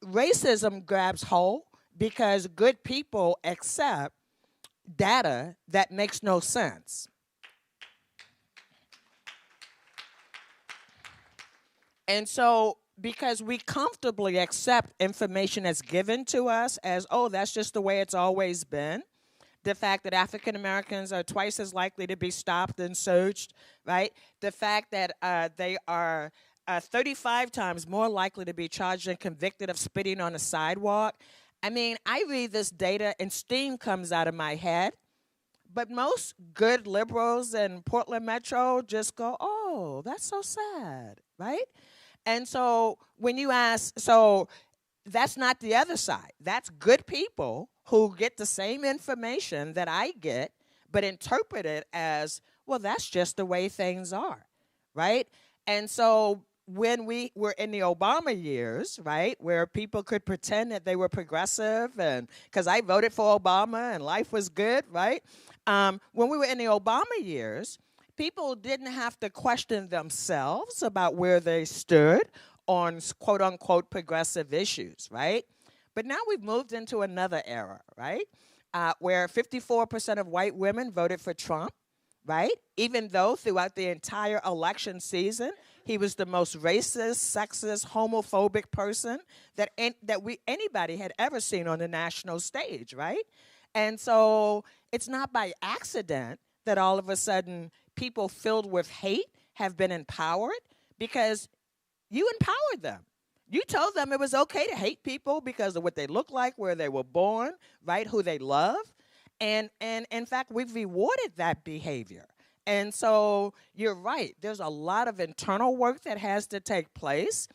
Racism grabs hold because good people accept data that makes no sense. And so, because we comfortably accept information that's given to us as, oh, that's just the way it's always been, the fact that African Americans are twice as likely to be stopped and searched, right? The fact that they are 35 times more likely to be charged and convicted of spitting on a sidewalk. I mean, I read this data and steam comes out of my head, but most good liberals in Portland Metro just go, oh, that's so sad, right? And so when you ask, so that's not the other side. That's good people who get the same information that I get, but interpret it as, well, that's just the way things are, right? And so when we were in the Obama years, right, where people could pretend that they were progressive, and because I voted for Obama and life was good, right? When we were in the Obama years, people didn't have to question themselves about where they stood on quote unquote progressive issues, right? But now we've moved into another era, right? Where 54% of white women voted for Trump, right? Even though throughout the entire election season, he was the most racist, sexist, homophobic person that anybody had ever seen on the national stage, right? And so it's not by accident that all of a sudden people filled with hate have been empowered, because you empowered them. You told them it was okay to hate people because of what they look like, where they were born, right, who they love. And in fact, we've rewarded that behavior. And so you're right. There's a lot of internal work that has to take place.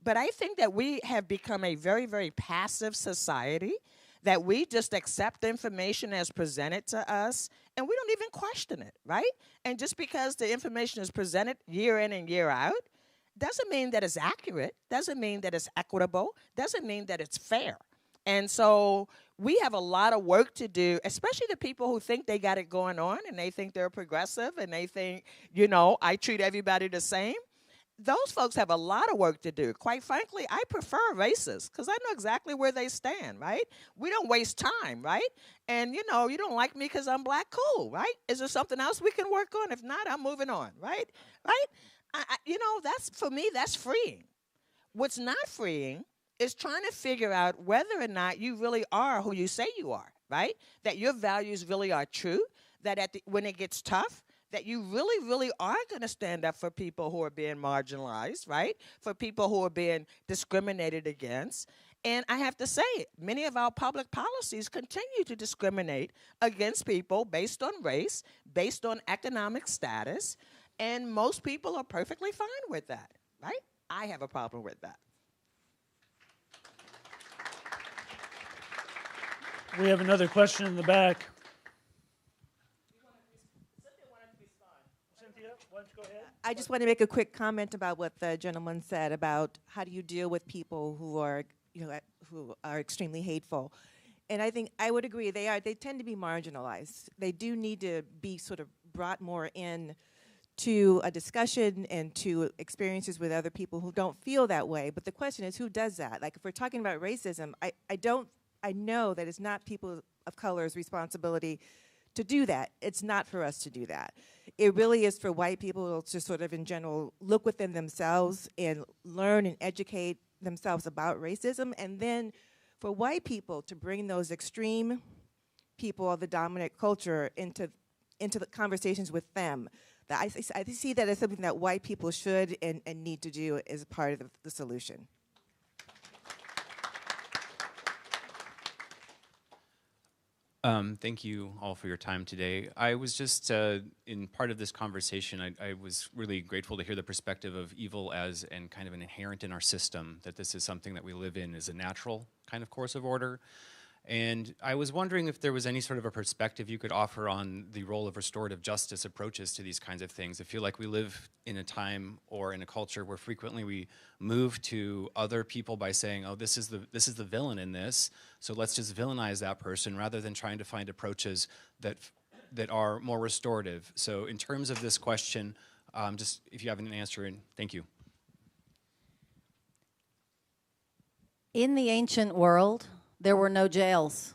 But I think that we have become a very, very passive society, that we just accept information as presented to us, and we don't even question it, right? And just because the information is presented year in and year out, doesn't mean that it's accurate, doesn't mean that it's equitable, doesn't mean that it's fair. And so we have a lot of work to do, especially the people who think they got it going on and they think they're progressive and they think, you know, I treat everybody the same. Those folks have a lot of work to do. Quite frankly, I prefer racists because I know exactly where they stand, right? We don't waste time, right? And, you know, you don't like me because I'm black, cool, right? Is there something else we can work on? If not, I'm moving on, right? Right? You know, that's, for me, that's freeing. What's not freeing is trying to figure out whether or not you really are who you say you are, right? That your values really are true, that when it gets tough, that you really, really are going to stand up for people who are being marginalized, right? For people who are being discriminated against. And I have to say, many of our public policies continue to discriminate against people based on race, based on economic status, and most people are perfectly fine with that, right? I have a problem with that. We have another question in the back. Cynthia, why don't you go ahead? I just want to make a quick comment about what the gentleman said about how do you deal with people who are, you know, who are extremely hateful. And I think I would agree they tend to be marginalized. They do need to be sort of brought more in to a discussion and to experiences with other people who don't feel that way. But the question is, who does that? Like, if we're talking about racism, I know that it's not people of color's responsibility to do that. It's not for us to do that. It really is for white people to sort of, in general, look within themselves and learn and educate themselves about racism, and then for white people to bring those extreme people of the dominant culture into the conversations with them. That I see that as something that white people should and need to do as part of the solution. Thank you all for your time today. I was just, in part of this conversation, I was really grateful to hear the perspective of evil as and kind of an inherent in our system, that this is something that we live in as a natural kind of course of order. And I was wondering if there was any sort of a perspective you could offer on the role of restorative justice approaches to these kinds of things. I feel like we live in a time or in a culture where frequently we move to other people by saying, oh, this is the villain in this, so let's just villainize that person, rather than trying to find approaches that are more restorative. So in terms of this question, just if you have an answer, and thank you. In the ancient world, there were no jails.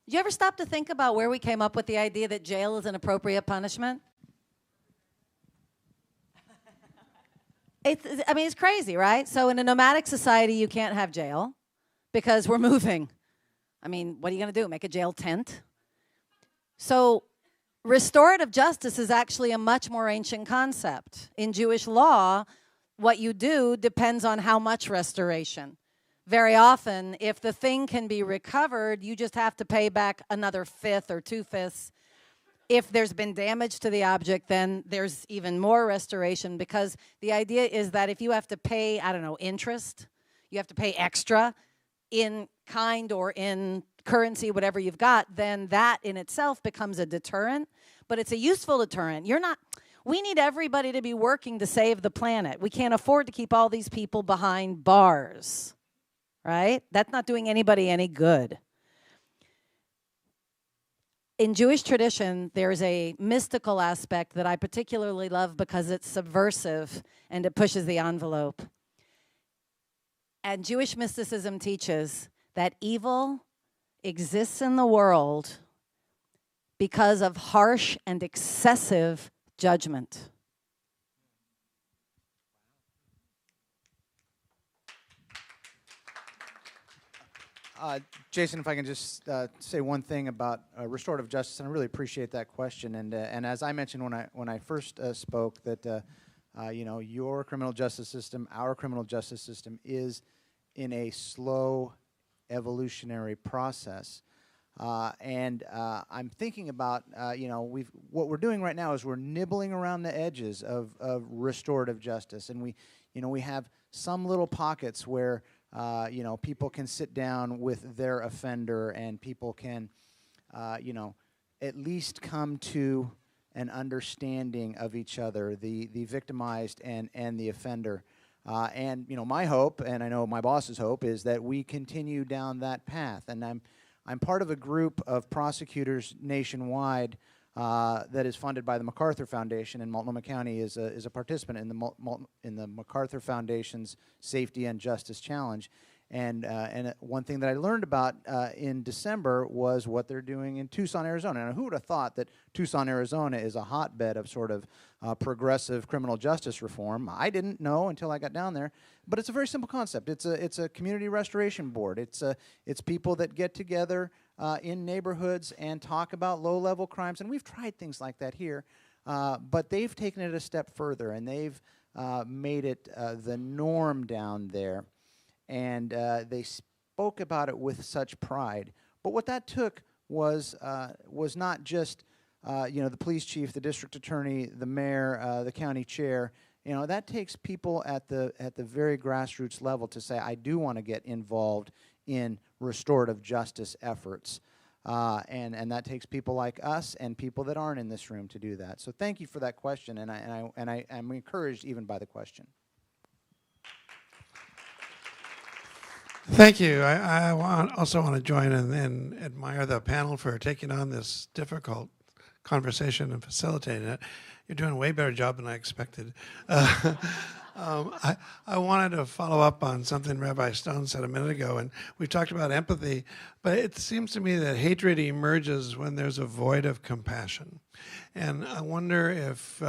Did you ever stop to think about where we came up with the idea that jail is an appropriate punishment? It's crazy, right? So in a nomadic society, you can't have jail because we're moving. I mean, what are you going to do, make a jail tent? So restorative justice is actually a much more ancient concept. In Jewish law, what you do depends on how much restoration. Very often, if the thing can be recovered, you just have to pay back another fifth or 2/5. If there's been damage to the object, then there's even more restoration, because the idea is that if you have to pay, I don't know, interest, you have to pay extra in kind or in currency, whatever you've got, then that in itself becomes a deterrent. But it's a useful deterrent. We need everybody to be working to save the planet. We can't afford to keep all these people behind bars. Right? That's not doing anybody any good. In Jewish tradition, there's a mystical aspect that I particularly love because it's subversive and it pushes the envelope. And Jewish mysticism teaches that evil exists in the world because of harsh and excessive judgment. Jason, if I can just say one thing about restorative justice, and I really appreciate that question. And as I mentioned when I first spoke, that your criminal justice system, our criminal justice system, is in a slow evolutionary process. And I'm thinking about what we're doing right now is we're nibbling around the edges of restorative justice, and we have some little pockets where people can sit down with their offender, and people can, at least come to an understanding of each other, the victimized and the offender. And my hope, and I know my boss's hope, is that we continue down that path. And I'm part of a group of prosecutors nationwide that is funded by the MacArthur Foundation, and Multnomah County is a participant in the MacArthur Foundation's Safety and Justice Challenge. And one thing that I learned about in December was what they're doing in Tucson, Arizona. And who would have thought that Tucson, Arizona is a hotbed of sort of progressive criminal justice reform? I didn't know until I got down there. But it's a very simple concept. It's a community restoration board. It's people that get together in neighborhoods and talk about low-level crimes. And we've tried things like that here. But they've taken it a step further, and they've made it the norm down there. And they spoke about it with such pride. But what that took was not just the police chief, the district attorney, the mayor, the county chair. That takes people at the very grassroots level to say, I do want to get involved in restorative justice efforts. And that takes people like us and people that aren't in this room to do that. So thank you for that question, and I'm encouraged even by the question. Thank you. I also want to join and admire the panel for taking on this difficult conversation and facilitating it. You're doing a way better job than I expected. I wanted to follow up on something Rabbi Stone said a minute ago, and we talked about empathy, but it seems to me that hatred emerges when there's a void of compassion. And I wonder if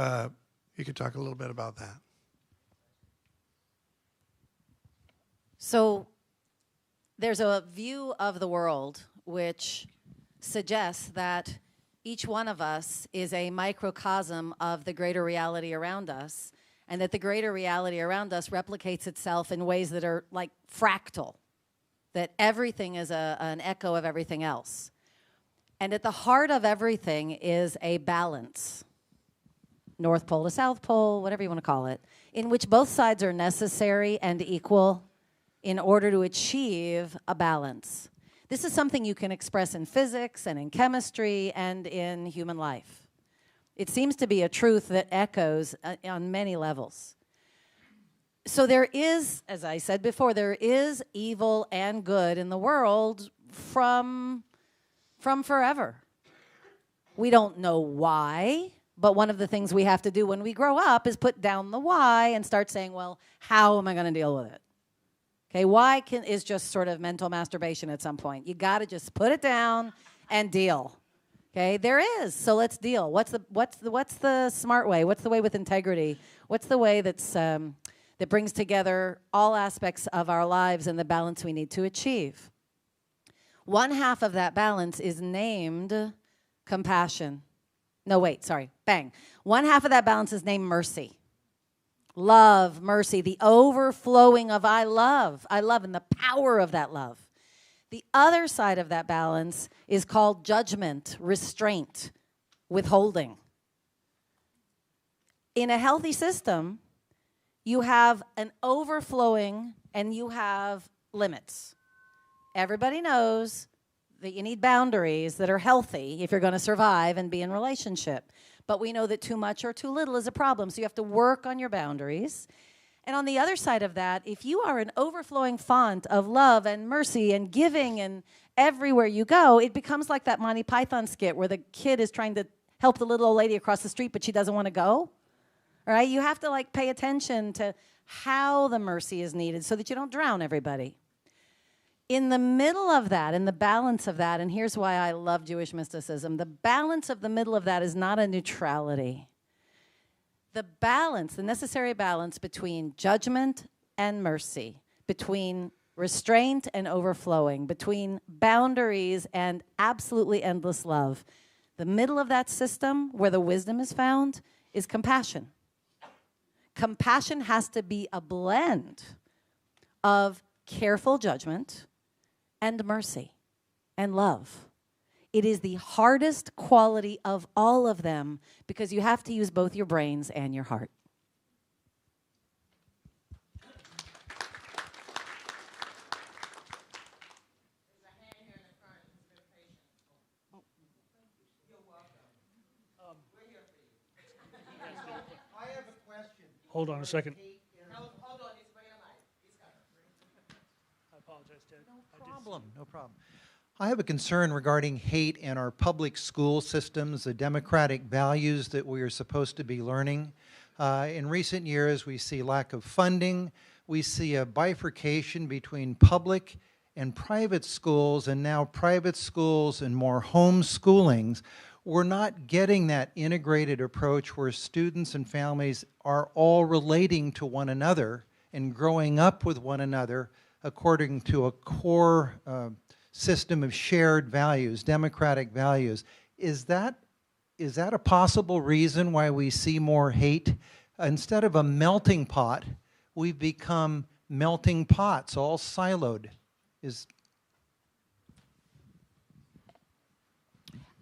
you could talk a little bit about that. So there's a view of the world which suggests that each one of us is a microcosm of the greater reality around us, and that the greater reality around us replicates itself in ways that are like fractal, that everything is an echo of everything else. And at the heart of everything is a balance, North Pole to South Pole, whatever you want to call it, in which both sides are necessary and equal in order to achieve a balance. This is something you can express in physics and in chemistry and in human life. It seems to be a truth that echoes on many levels. So there is, as I said before, there is evil and good in the world from forever. We don't know why, but one of the things we have to do when we grow up is put down the why and start saying, well, how am I going to deal with it? Okay, why is just sort of mental masturbation at some point. You got to just put it down and deal. Okay, there is. So let's deal. What's the smart way? What's the way with integrity? What's the way that's that brings together all aspects of our lives and the balance we need to achieve? One half of that balance is named compassion. No, wait, sorry. Bang. One half of that balance is named mercy. Love, mercy, the overflowing of I love, and the power of that love. The other side of that balance is called judgment, restraint, withholding. In a healthy system, you have an overflowing and you have limits. Everybody knows that you need boundaries that are healthy if you're going to survive and be in relationship. But we know that too much or too little is a problem, so you have to work on your boundaries. And on the other side of that, if you are an overflowing font of love and mercy and giving and everywhere you go, it becomes like that Monty Python skit where the kid is trying to help the little old lady across the street, but she doesn't want to go. All right? You have to pay attention to how the mercy is needed so that you don't drown everybody. In the middle of that, in the balance of that, and here's why I love Jewish mysticism, the balance of the middle of that is not a neutrality. The balance, the necessary balance between judgment and mercy, between restraint and overflowing, between boundaries and absolutely endless love, the middle of that system where the wisdom is found is compassion. Compassion has to be a blend of careful judgment and mercy and love. It is the hardest quality of all of them because you have to use both your brains and your heart. I have a question. Hold on a second. No problem. I have a concern regarding hate in our public school systems, the democratic values that we are supposed to be learning. In recent years, we see lack of funding. We see a bifurcation between public and private schools, and now private schools and more homeschoolings. We're not getting that integrated approach where students and families are all relating to one another and growing up with one another according to a core system of shared values, democratic values. Is that a possible reason why we see more hate? Instead of a melting pot, we've become melting pots, all siloed.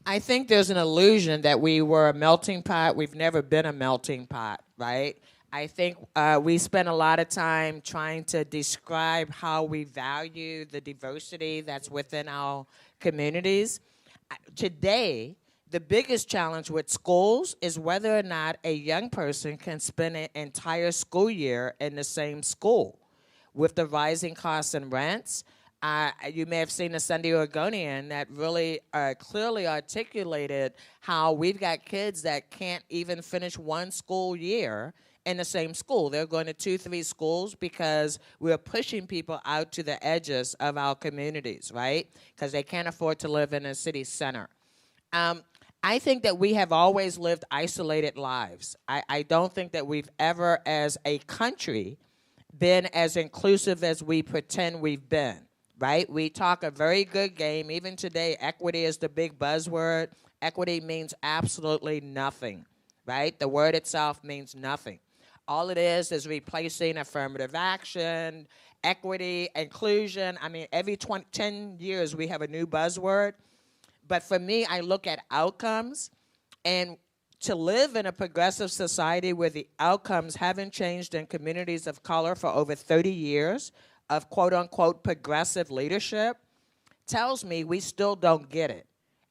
I think there's an illusion that we were a melting pot. We've never been a melting pot, right? I think we spend a lot of time trying to describe how we value the diversity that's within our communities. Today, the biggest challenge with schools is whether or not a young person can spend an entire school year in the same school. With the rising costs and rents, you may have seen the Sunday Oregonian that really clearly articulated how we've got kids that can't even finish one school year in the same school. They're going to 2-3 schools because we're pushing people out to the edges of our communities, right? Because they can't afford to live in a city center. I think that we have always lived isolated lives. I don't think that we've ever, as a country, been as inclusive as we pretend we've been, right? We talk a very good game. Even today, equity is the big buzzword. Equity means absolutely nothing, right? The word itself means nothing. All it is replacing affirmative action, equity, inclusion. I mean, every 10 years we have a new buzzword. But for me, I look at outcomes, and to live in a progressive society where the outcomes haven't changed in communities of color for over 30 years of quote-unquote progressive leadership, tells me we still don't get it.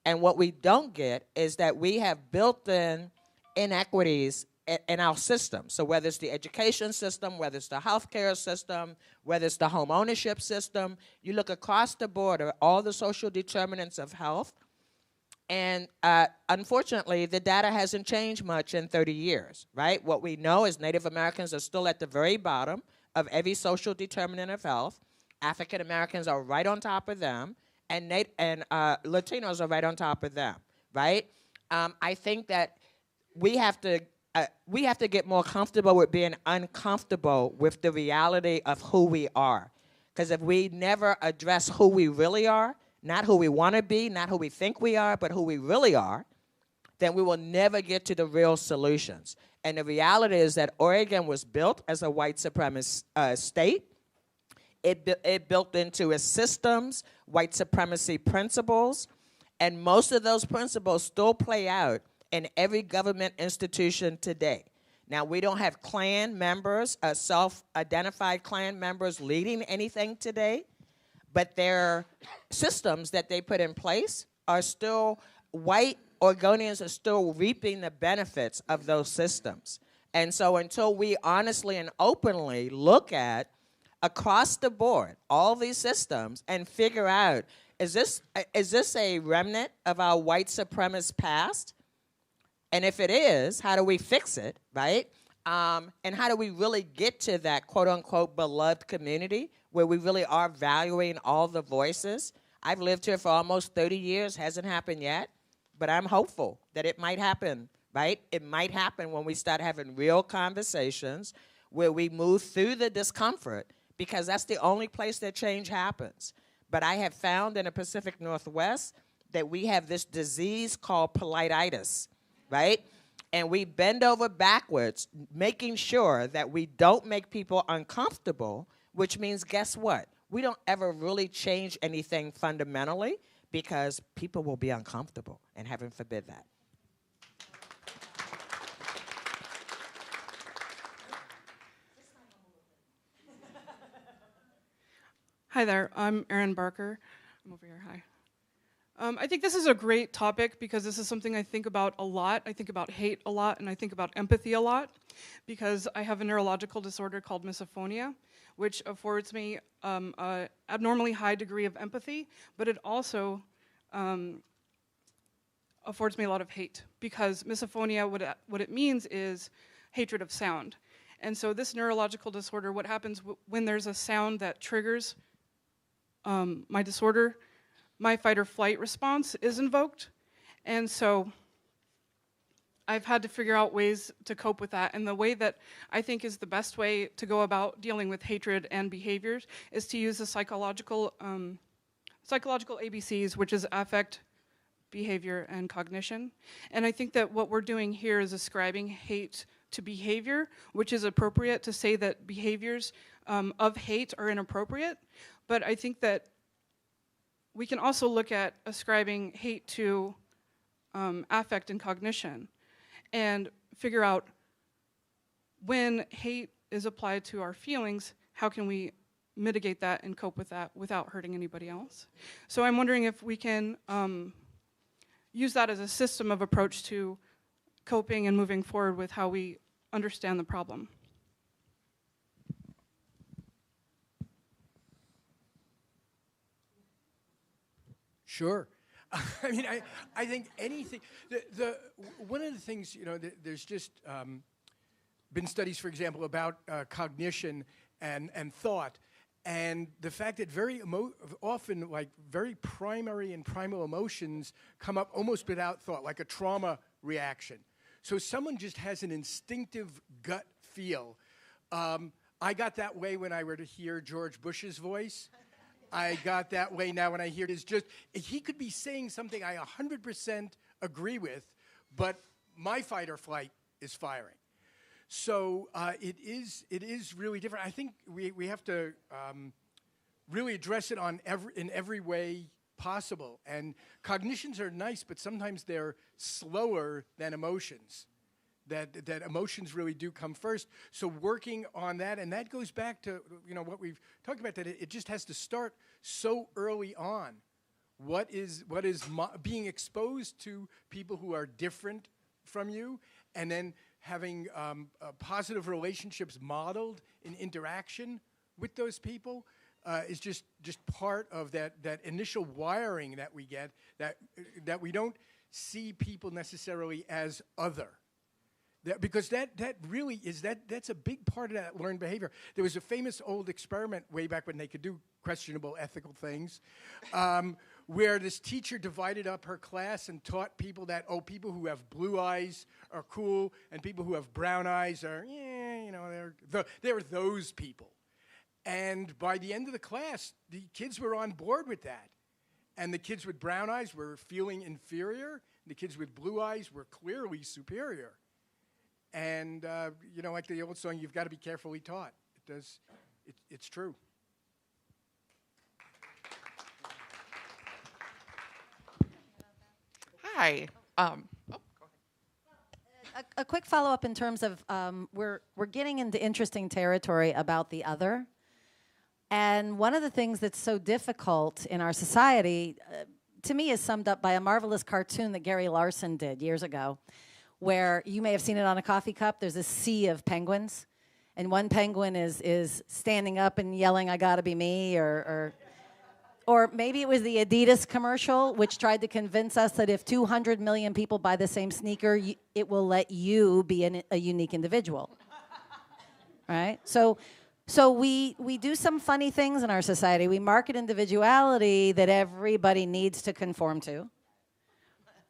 And what we don't get is that we have built-in inequities in our system. So whether it's the education system, whether it's the healthcare system, whether it's the home ownership system, you look across the board at all the social determinants of health, and unfortunately, the data hasn't changed much in 30 years, right? What we know is Native Americans are still at the very bottom of every social determinant of health. African Americans are right on top of them, and Latinos are right on top of them, right? I think that we have to get more comfortable with being uncomfortable with the reality of who we are. Because if we never address who we really are, not who we want to be, not who we think we are, but who we really are, then we will never get to the real solutions. And the reality is that Oregon was built as a white supremacist state. It built into its systems white supremacy principles, and most of those principles still play out in every government institution today. Now, we don't have Klan members, self-identified Klan members leading anything today, but their systems that they put in place are still, white Oregonians are still reaping the benefits of those systems. And so until we honestly and openly look at, across the board, all these systems and figure out, is this a remnant of our white supremacist past? And if it is, how do we fix it, right? And how do we really get to that quote-unquote beloved community where we really are valuing all the voices? I've lived here for almost 30 years, hasn't happened yet, but I'm hopeful that it might happen, right? It might happen when we start having real conversations where we move through the discomfort, because that's the only place that change happens. But I have found in the Pacific Northwest that we have this disease called politeitis, right? And we bend over backwards, making sure that we don't make people uncomfortable, which means, guess what? We don't ever really change anything fundamentally because people will be uncomfortable, and heaven forbid that. Hi there, I'm Erin Barker. I'm over here, hi. I think this is a great topic because this is something I think about a lot. I think about hate a lot, and I think about empathy a lot because I have a neurological disorder called misophonia, which affords me an abnormally high degree of empathy, but it also affords me a lot of hate because misophonia, what it means is hatred of sound. And so this neurological disorder, what happens when there's a sound that triggers my disorder, my fight or flight response is invoked. And so I've had to figure out ways to cope with that. And the way that I think is the best way to go about dealing with hatred and behaviors is to use the psychological ABCs, which is affect, behavior, and cognition. And I think that what we're doing here is ascribing hate to behavior, which is appropriate to say that behaviors of hate are inappropriate. But I think that we can also look at ascribing hate to affect and cognition and figure out when hate is applied to our feelings, how can we mitigate that and cope with that without hurting anybody else? So I'm wondering if we can use that as a system of approach to coping and moving forward with how we understand the problem. Sure. I mean, I think anything, one of the things, you know, there's just been studies, for example, about cognition and thought, and the fact that very often, like, very primary and primal emotions come up almost without thought, like a trauma reaction. So someone just has an instinctive gut feel. I got that way when I were to hear George Bush's voice. I got that way now when I hear it. It's just, he could be saying something I 100% agree with, but my fight or flight is firing. So it is really different. I think we have to really address it in every way possible. And cognitions are nice, but sometimes they're slower than emotions. That emotions really do come first. So working on that, and that goes back to, you know, what we've talked about, that it just has to start so early on what is being exposed to people who are different from you, and then having positive relationships modeled in interaction with those people is just part of that initial wiring that we get, that we don't see people necessarily as other. Because that really is, that's a big part of that learned behavior. There was a famous old experiment way back when they could do questionable ethical things, where this teacher divided up her class and taught people that, people who have blue eyes are cool, and people who have brown eyes are, they're those people. And by the end of the class, the kids were on board with that. And the kids with brown eyes were feeling inferior, and the kids with blue eyes were clearly superior. And, like the old song, you've got to be carefully taught. It's true. Hi. A quick follow-up in terms of we're getting into interesting territory about the other. And one of the things that's so difficult in our society, to me, is summed up by a marvelous cartoon that Gary Larson did years ago, where you may have seen it on a coffee cup. There's a sea of penguins, and one penguin is standing up and yelling, "I gotta be me," or maybe it was the Adidas commercial, which tried to convince us that if 200 million people buy the same sneaker, it will let you be a unique individual, right? So we do some funny things in our society. We market individuality that everybody needs to conform to.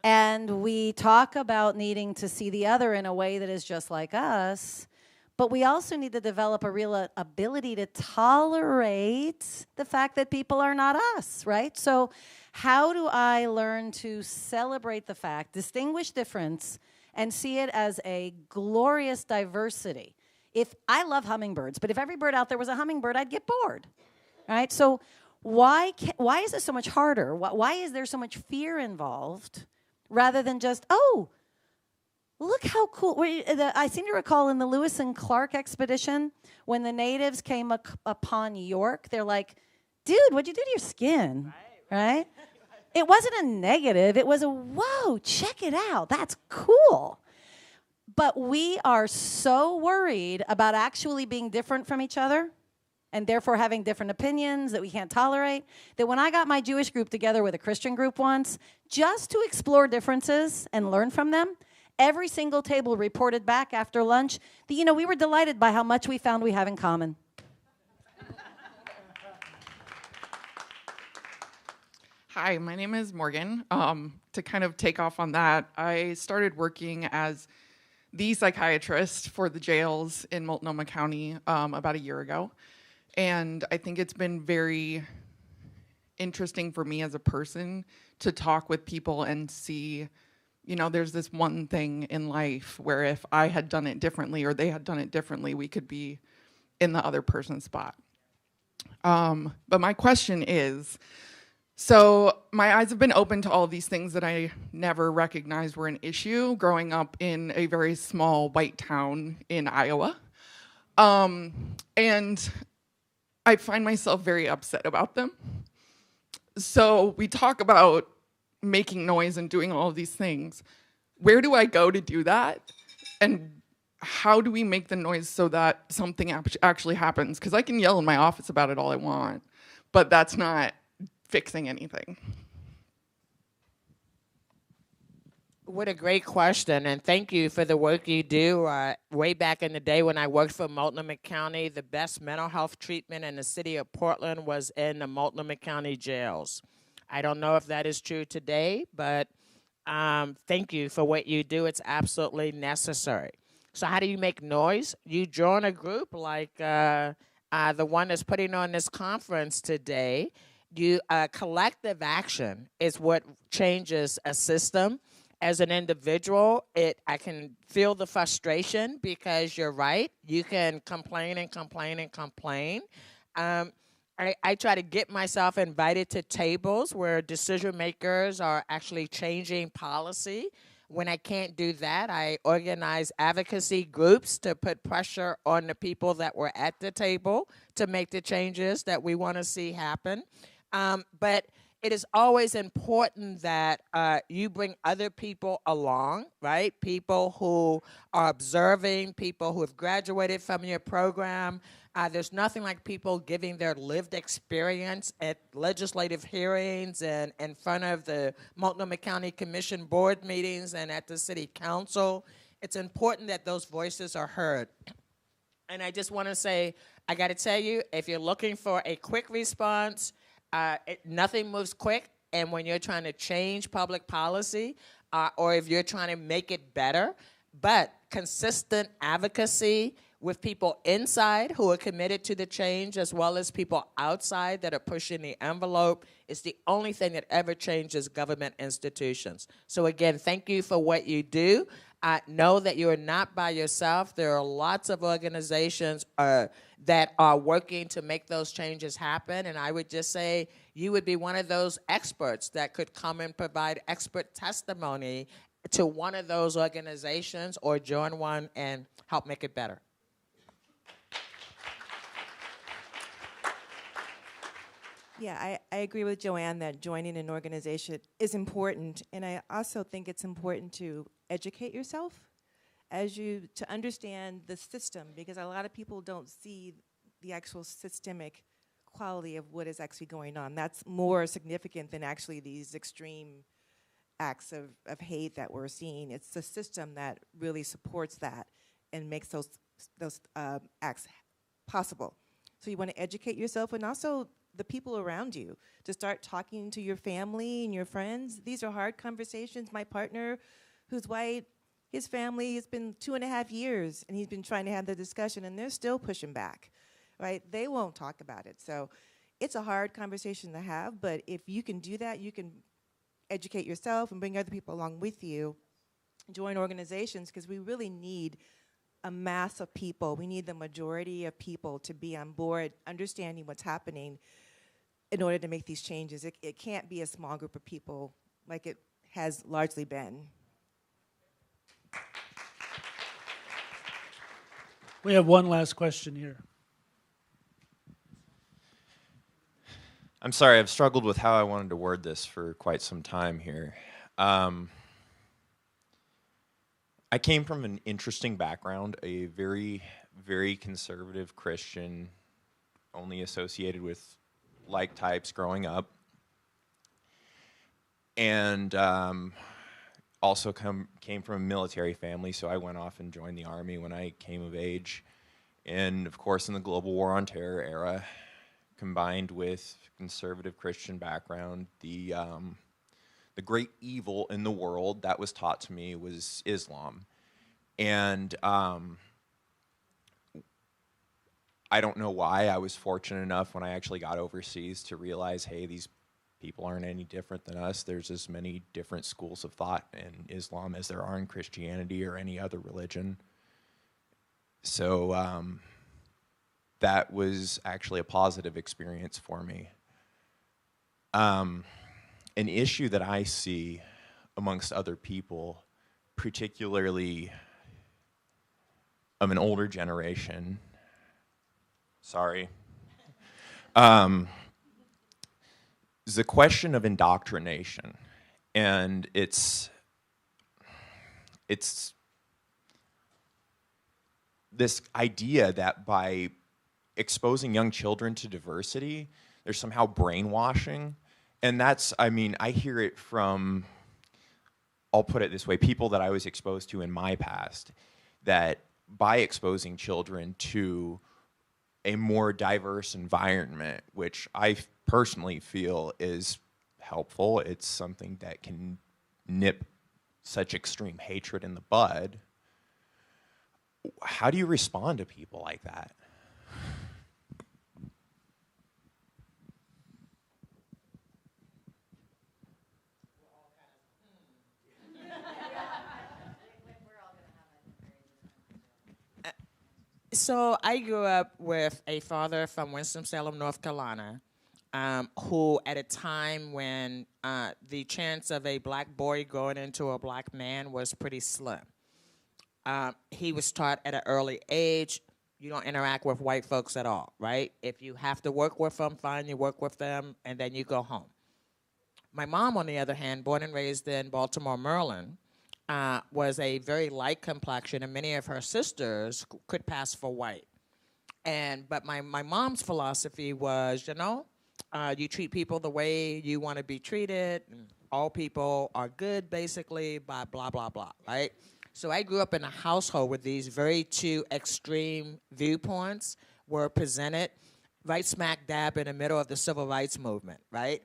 And we talk about needing to see the other in a way that is just like us. But we also need to develop a real ability to tolerate the fact that people are not us, right? So how do I learn to celebrate the fact, distinguish difference, and see it as a glorious diversity? If I love hummingbirds, but if every bird out there was a hummingbird, I'd get bored, right? So why is this so much harder? Why is there so much fear involved rather than just, look how cool. I seem to recall in the Lewis and Clark expedition, when the natives came upon York, they're like, dude, what'd you do to your skin, right? It wasn't a negative. It was a, whoa, check it out. That's cool. But we are so worried about actually being different from each other and therefore having different opinions that we can't tolerate, that when I got my Jewish group together with a Christian group once, just to explore differences and learn from them, every single table reported back after lunch that, we were delighted by how much we found we have in common. Hi, my name is Morgan. To kind of take off on that, I started working as the psychiatrist for the jails in Multnomah County about a year ago. And I think it's been very interesting for me as a person to talk with people and see, there's this one thing in life where if I had done it differently or they had done it differently, we could be in the other person's spot. But my question is, so my eyes have been open to all of these things that I never recognized were an issue growing up in a very small white town in Iowa. And I find myself very upset about them. So we talk about making noise and doing all of these things. Where do I go to do that? And how do we make the noise so that something actually happens? Because I can yell in my office about it all I want, but that's not fixing anything. What a great question, and thank you for the work you do. Way back in the day when I worked for Multnomah County, the best mental health treatment in the city of Portland was in the Multnomah County jails. I don't know if that is true today, but thank you for what you do. It's absolutely necessary. So how do you make noise? You join a group like the one that's putting on this conference today. Collective action is what changes a system. As an individual, I can feel the frustration because you're right. You can complain and complain and complain. I try to get myself invited to tables where decision makers are actually changing policy. When I can't do that, I organize advocacy groups to put pressure on the people that were at the table to make the changes that we want to see happen. But it is always important that you bring other people along, right? People who are observing, people who have graduated from your program. There's nothing like people giving their lived experience at legislative hearings and in front of the Multnomah County Commission board meetings and at the city council. It's important that those voices are heard. And I just want to say, I got to tell you, if you're looking for a quick response, nothing moves quick. And when you're trying to change public policy, or if you're trying to make it better, but consistent advocacy with people inside who are committed to the change, as well as people outside that are pushing the envelope, is the only thing that ever changes government institutions. So again, thank you for what you do. Know that you are not by yourself. There are lots of organizations that are working to make those changes happen, and I would just say you would be one of those experts that could come and provide expert testimony to one of those organizations or join one and help make it better. Yeah, I agree with Joanne that joining an organization is important, and I also think it's important to educate yourself to understand the system, because a lot of people don't see the actual systemic quality of what is actually going on. That's more significant than actually these extreme acts of hate that we're seeing. It's the system that really supports that and makes those acts possible. So you want to educate yourself, and also the people around you, to start talking to your family and your friends. These are hard conversations. My partner, who's white, his family has been 2.5 years, and he's been trying to have the discussion, and they're still pushing back, right? They won't talk about it. So it's a hard conversation to have, but if you can do that, you can educate yourself and bring other people along with you, join organizations, because we really need a mass of people. We need the majority of people to be on board, understanding what's happening in order to make these changes. It can't be a small group of people like it has largely been. We have one last question here. I'm sorry, I've struggled with how I wanted to word this for quite some time here. I came from an interesting background, a very, very conservative Christian, only associated with like types growing up. And also came from a military family, so I went off and joined the Army when I came of age. And of course, in the global war on terror era, combined with conservative Christian background, the great evil in the world that was taught to me was Islam. And I don't know why I was fortunate enough when I actually got overseas to realize, hey, these people aren't any different than us. There's as many different schools of thought in Islam as there are in Christianity or any other religion. So that was actually a positive experience for me. An issue that I see amongst other people, particularly of an older generation, is the question of indoctrination. And it's this idea that by exposing young children to diversity, there's somehow brainwashing. And that's, I mean, I hear it from, I'll put it this way, people that I was exposed to in my past, that by exposing children to a more diverse environment, which I personally feel is helpful, it's something that can nip such extreme hatred in the bud. How do you respond to people like that? So I grew up with a father from Winston-Salem, North Carolina, who at a time when the chance of a black boy growing into a black man was pretty slim. He was taught at an early age, you don't interact with white folks at all, right? If you have to work with them, fine, you work with them, and then you go home. My mom, on the other hand, born and raised in Baltimore, Maryland, was a very light complexion, and many of her sisters could pass for white. But my mom's philosophy was, you treat people the way you want to be treated. And all people are good, basically, by blah, blah, blah, right? So I grew up in a household where these very two extreme viewpoints were presented right smack dab in the middle of the civil rights movement, right?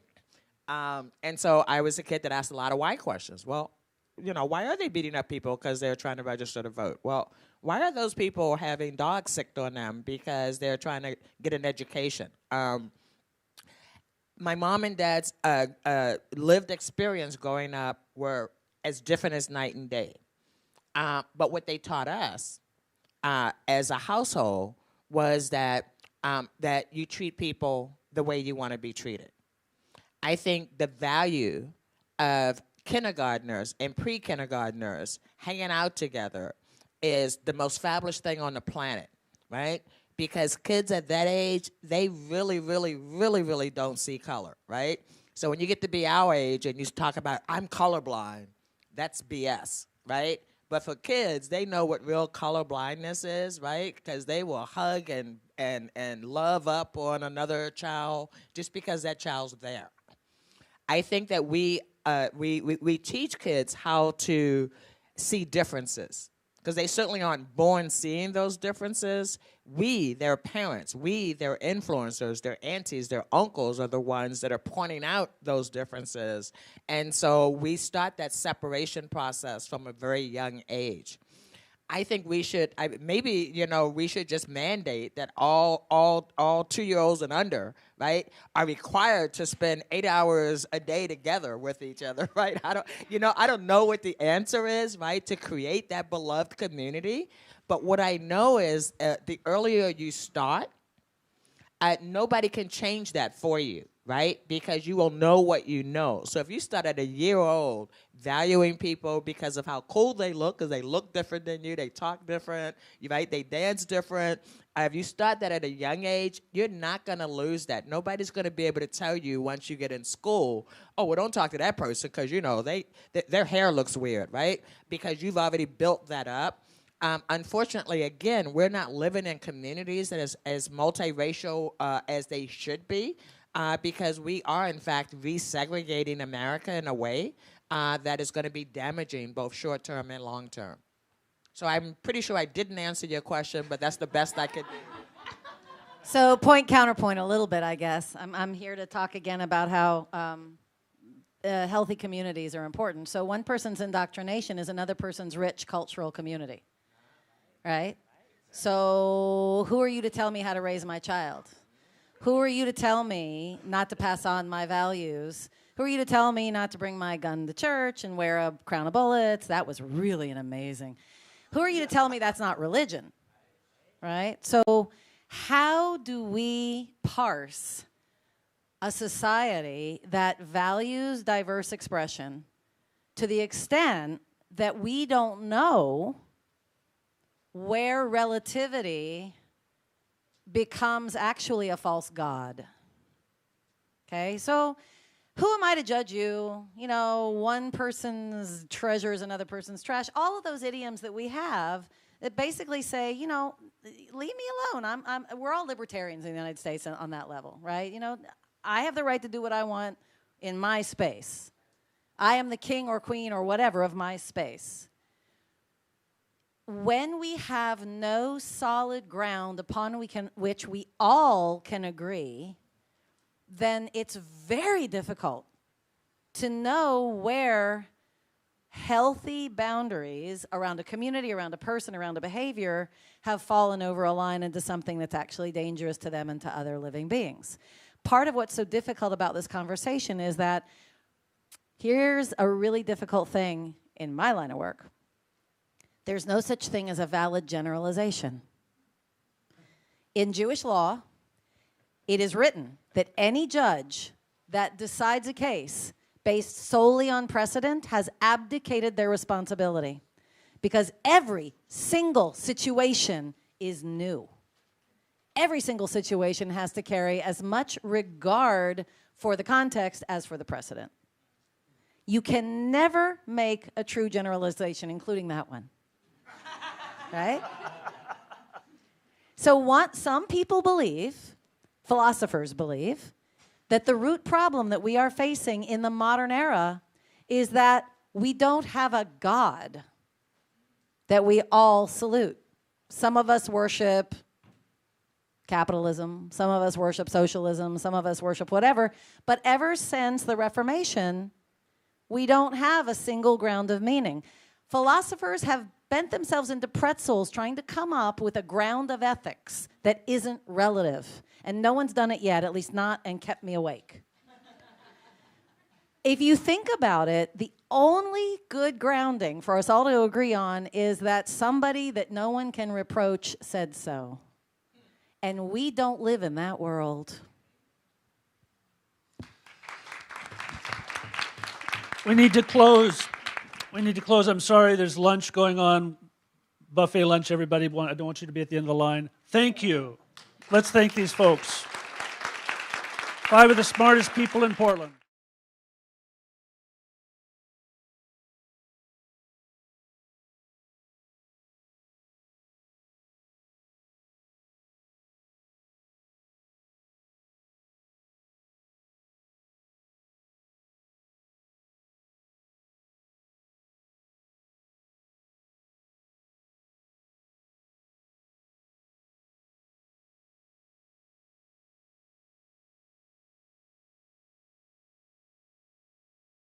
And so I was a kid that asked a lot of why questions. Well, why are they beating up people? Because they're trying to register to vote. Well, why are those people having dogs sicked on them? Because they're trying to get an education. My mom and dad's lived experience growing up were as different as night and day. But what they taught us as a household was that you treat people the way you want to be treated. I think the value of kindergartners and pre-kindergartners hanging out together is the most fabulous thing on the planet, right? Because kids at that age, they really, really, really, really don't see color, right? So when you get to be our age and you talk about, I'm colorblind, that's BS, right? But for kids, they know what real color blindness is, right? Because they will hug and love up on another child just because that child's there. I think that we teach kids how to see differences because they certainly aren't born seeing those differences. We, their parents, their influencers, their aunties, their uncles are the ones that are pointing out those differences. And so we start that separation process from a very young age. I think we should, we should just mandate that all 2-year-olds and under, right, are required to spend 8 hours a day together with each other, right? I don't know what the answer is, right, to create that beloved community. But what I know is the earlier you start, nobody can change that for you, right? Because you will know what you know. So if you start at a year old valuing people because of how cool they look, because they look different than you, they talk different, right? They dance different. If you start that at a young age, you're not going to lose that. Nobody's going to be able to tell you once you get in school, oh, well, don't talk to that person because, their hair looks weird, right? Because you've already built that up. Unfortunately, again, we're not living in communities that is as multiracial as they should be because we are, in fact, resegregating America in a way that is going to be damaging both short-term and long-term. So I'm pretty sure I didn't answer your question, but that's the best I could do. So point, counterpoint a little bit, I guess. I'm here to talk again about how healthy communities are important. So one person's indoctrination is another person's rich cultural community. Right? So who are you to tell me how to raise my child? Who are you to tell me not to pass on my values? Who are you to tell me not to bring my gun to church and wear a crown of bullets? That was really an amazing. Who are you to tell me that's not religion? Right? So how do we parse a society that values diverse expression to the extent that we don't know where relativity becomes actually a false god? Okay, so who am I to judge you? One person's treasure is another person's trash. All of those idioms that we have that basically say, leave me alone. We're all libertarians in the United States on that level, right? I have the right to do what I want in my space. I am the king or queen or whatever of my space. When we have no solid ground upon which we all can agree, then it's very difficult to know where healthy boundaries around a community, around a person, around a behavior have fallen over a line into something that's actually dangerous to them and to other living beings. Part of what's so difficult about this conversation is that here's a really difficult thing in my line of work. There's no such thing as a valid generalization. In Jewish law, it is written that any judge that decides a case based solely on precedent has abdicated their responsibility because every single situation is new. Every single situation has to carry as much regard for the context as for the precedent. You can never make a true generalization, including that one. Right? So some people believe, philosophers believe, that the root problem that we are facing in the modern era is that we don't have a God that we all salute. Some of us worship capitalism, some of us worship socialism, some of us worship whatever, but ever since the Reformation, we don't have a single ground of meaning. Philosophers have bent themselves into pretzels trying to come up with a ground of ethics that isn't relative. And no one's done it yet, at least not, and kept me awake. If you think about it, the only good grounding for us all to agree on is that somebody that no one can reproach said so. And we don't live in that world. We need to close. I'm sorry, there's lunch going on. Buffet lunch, everybody. I don't want you to be at the end of the line. Thank you. Let's thank these folks. 5 of the smartest people in Portland.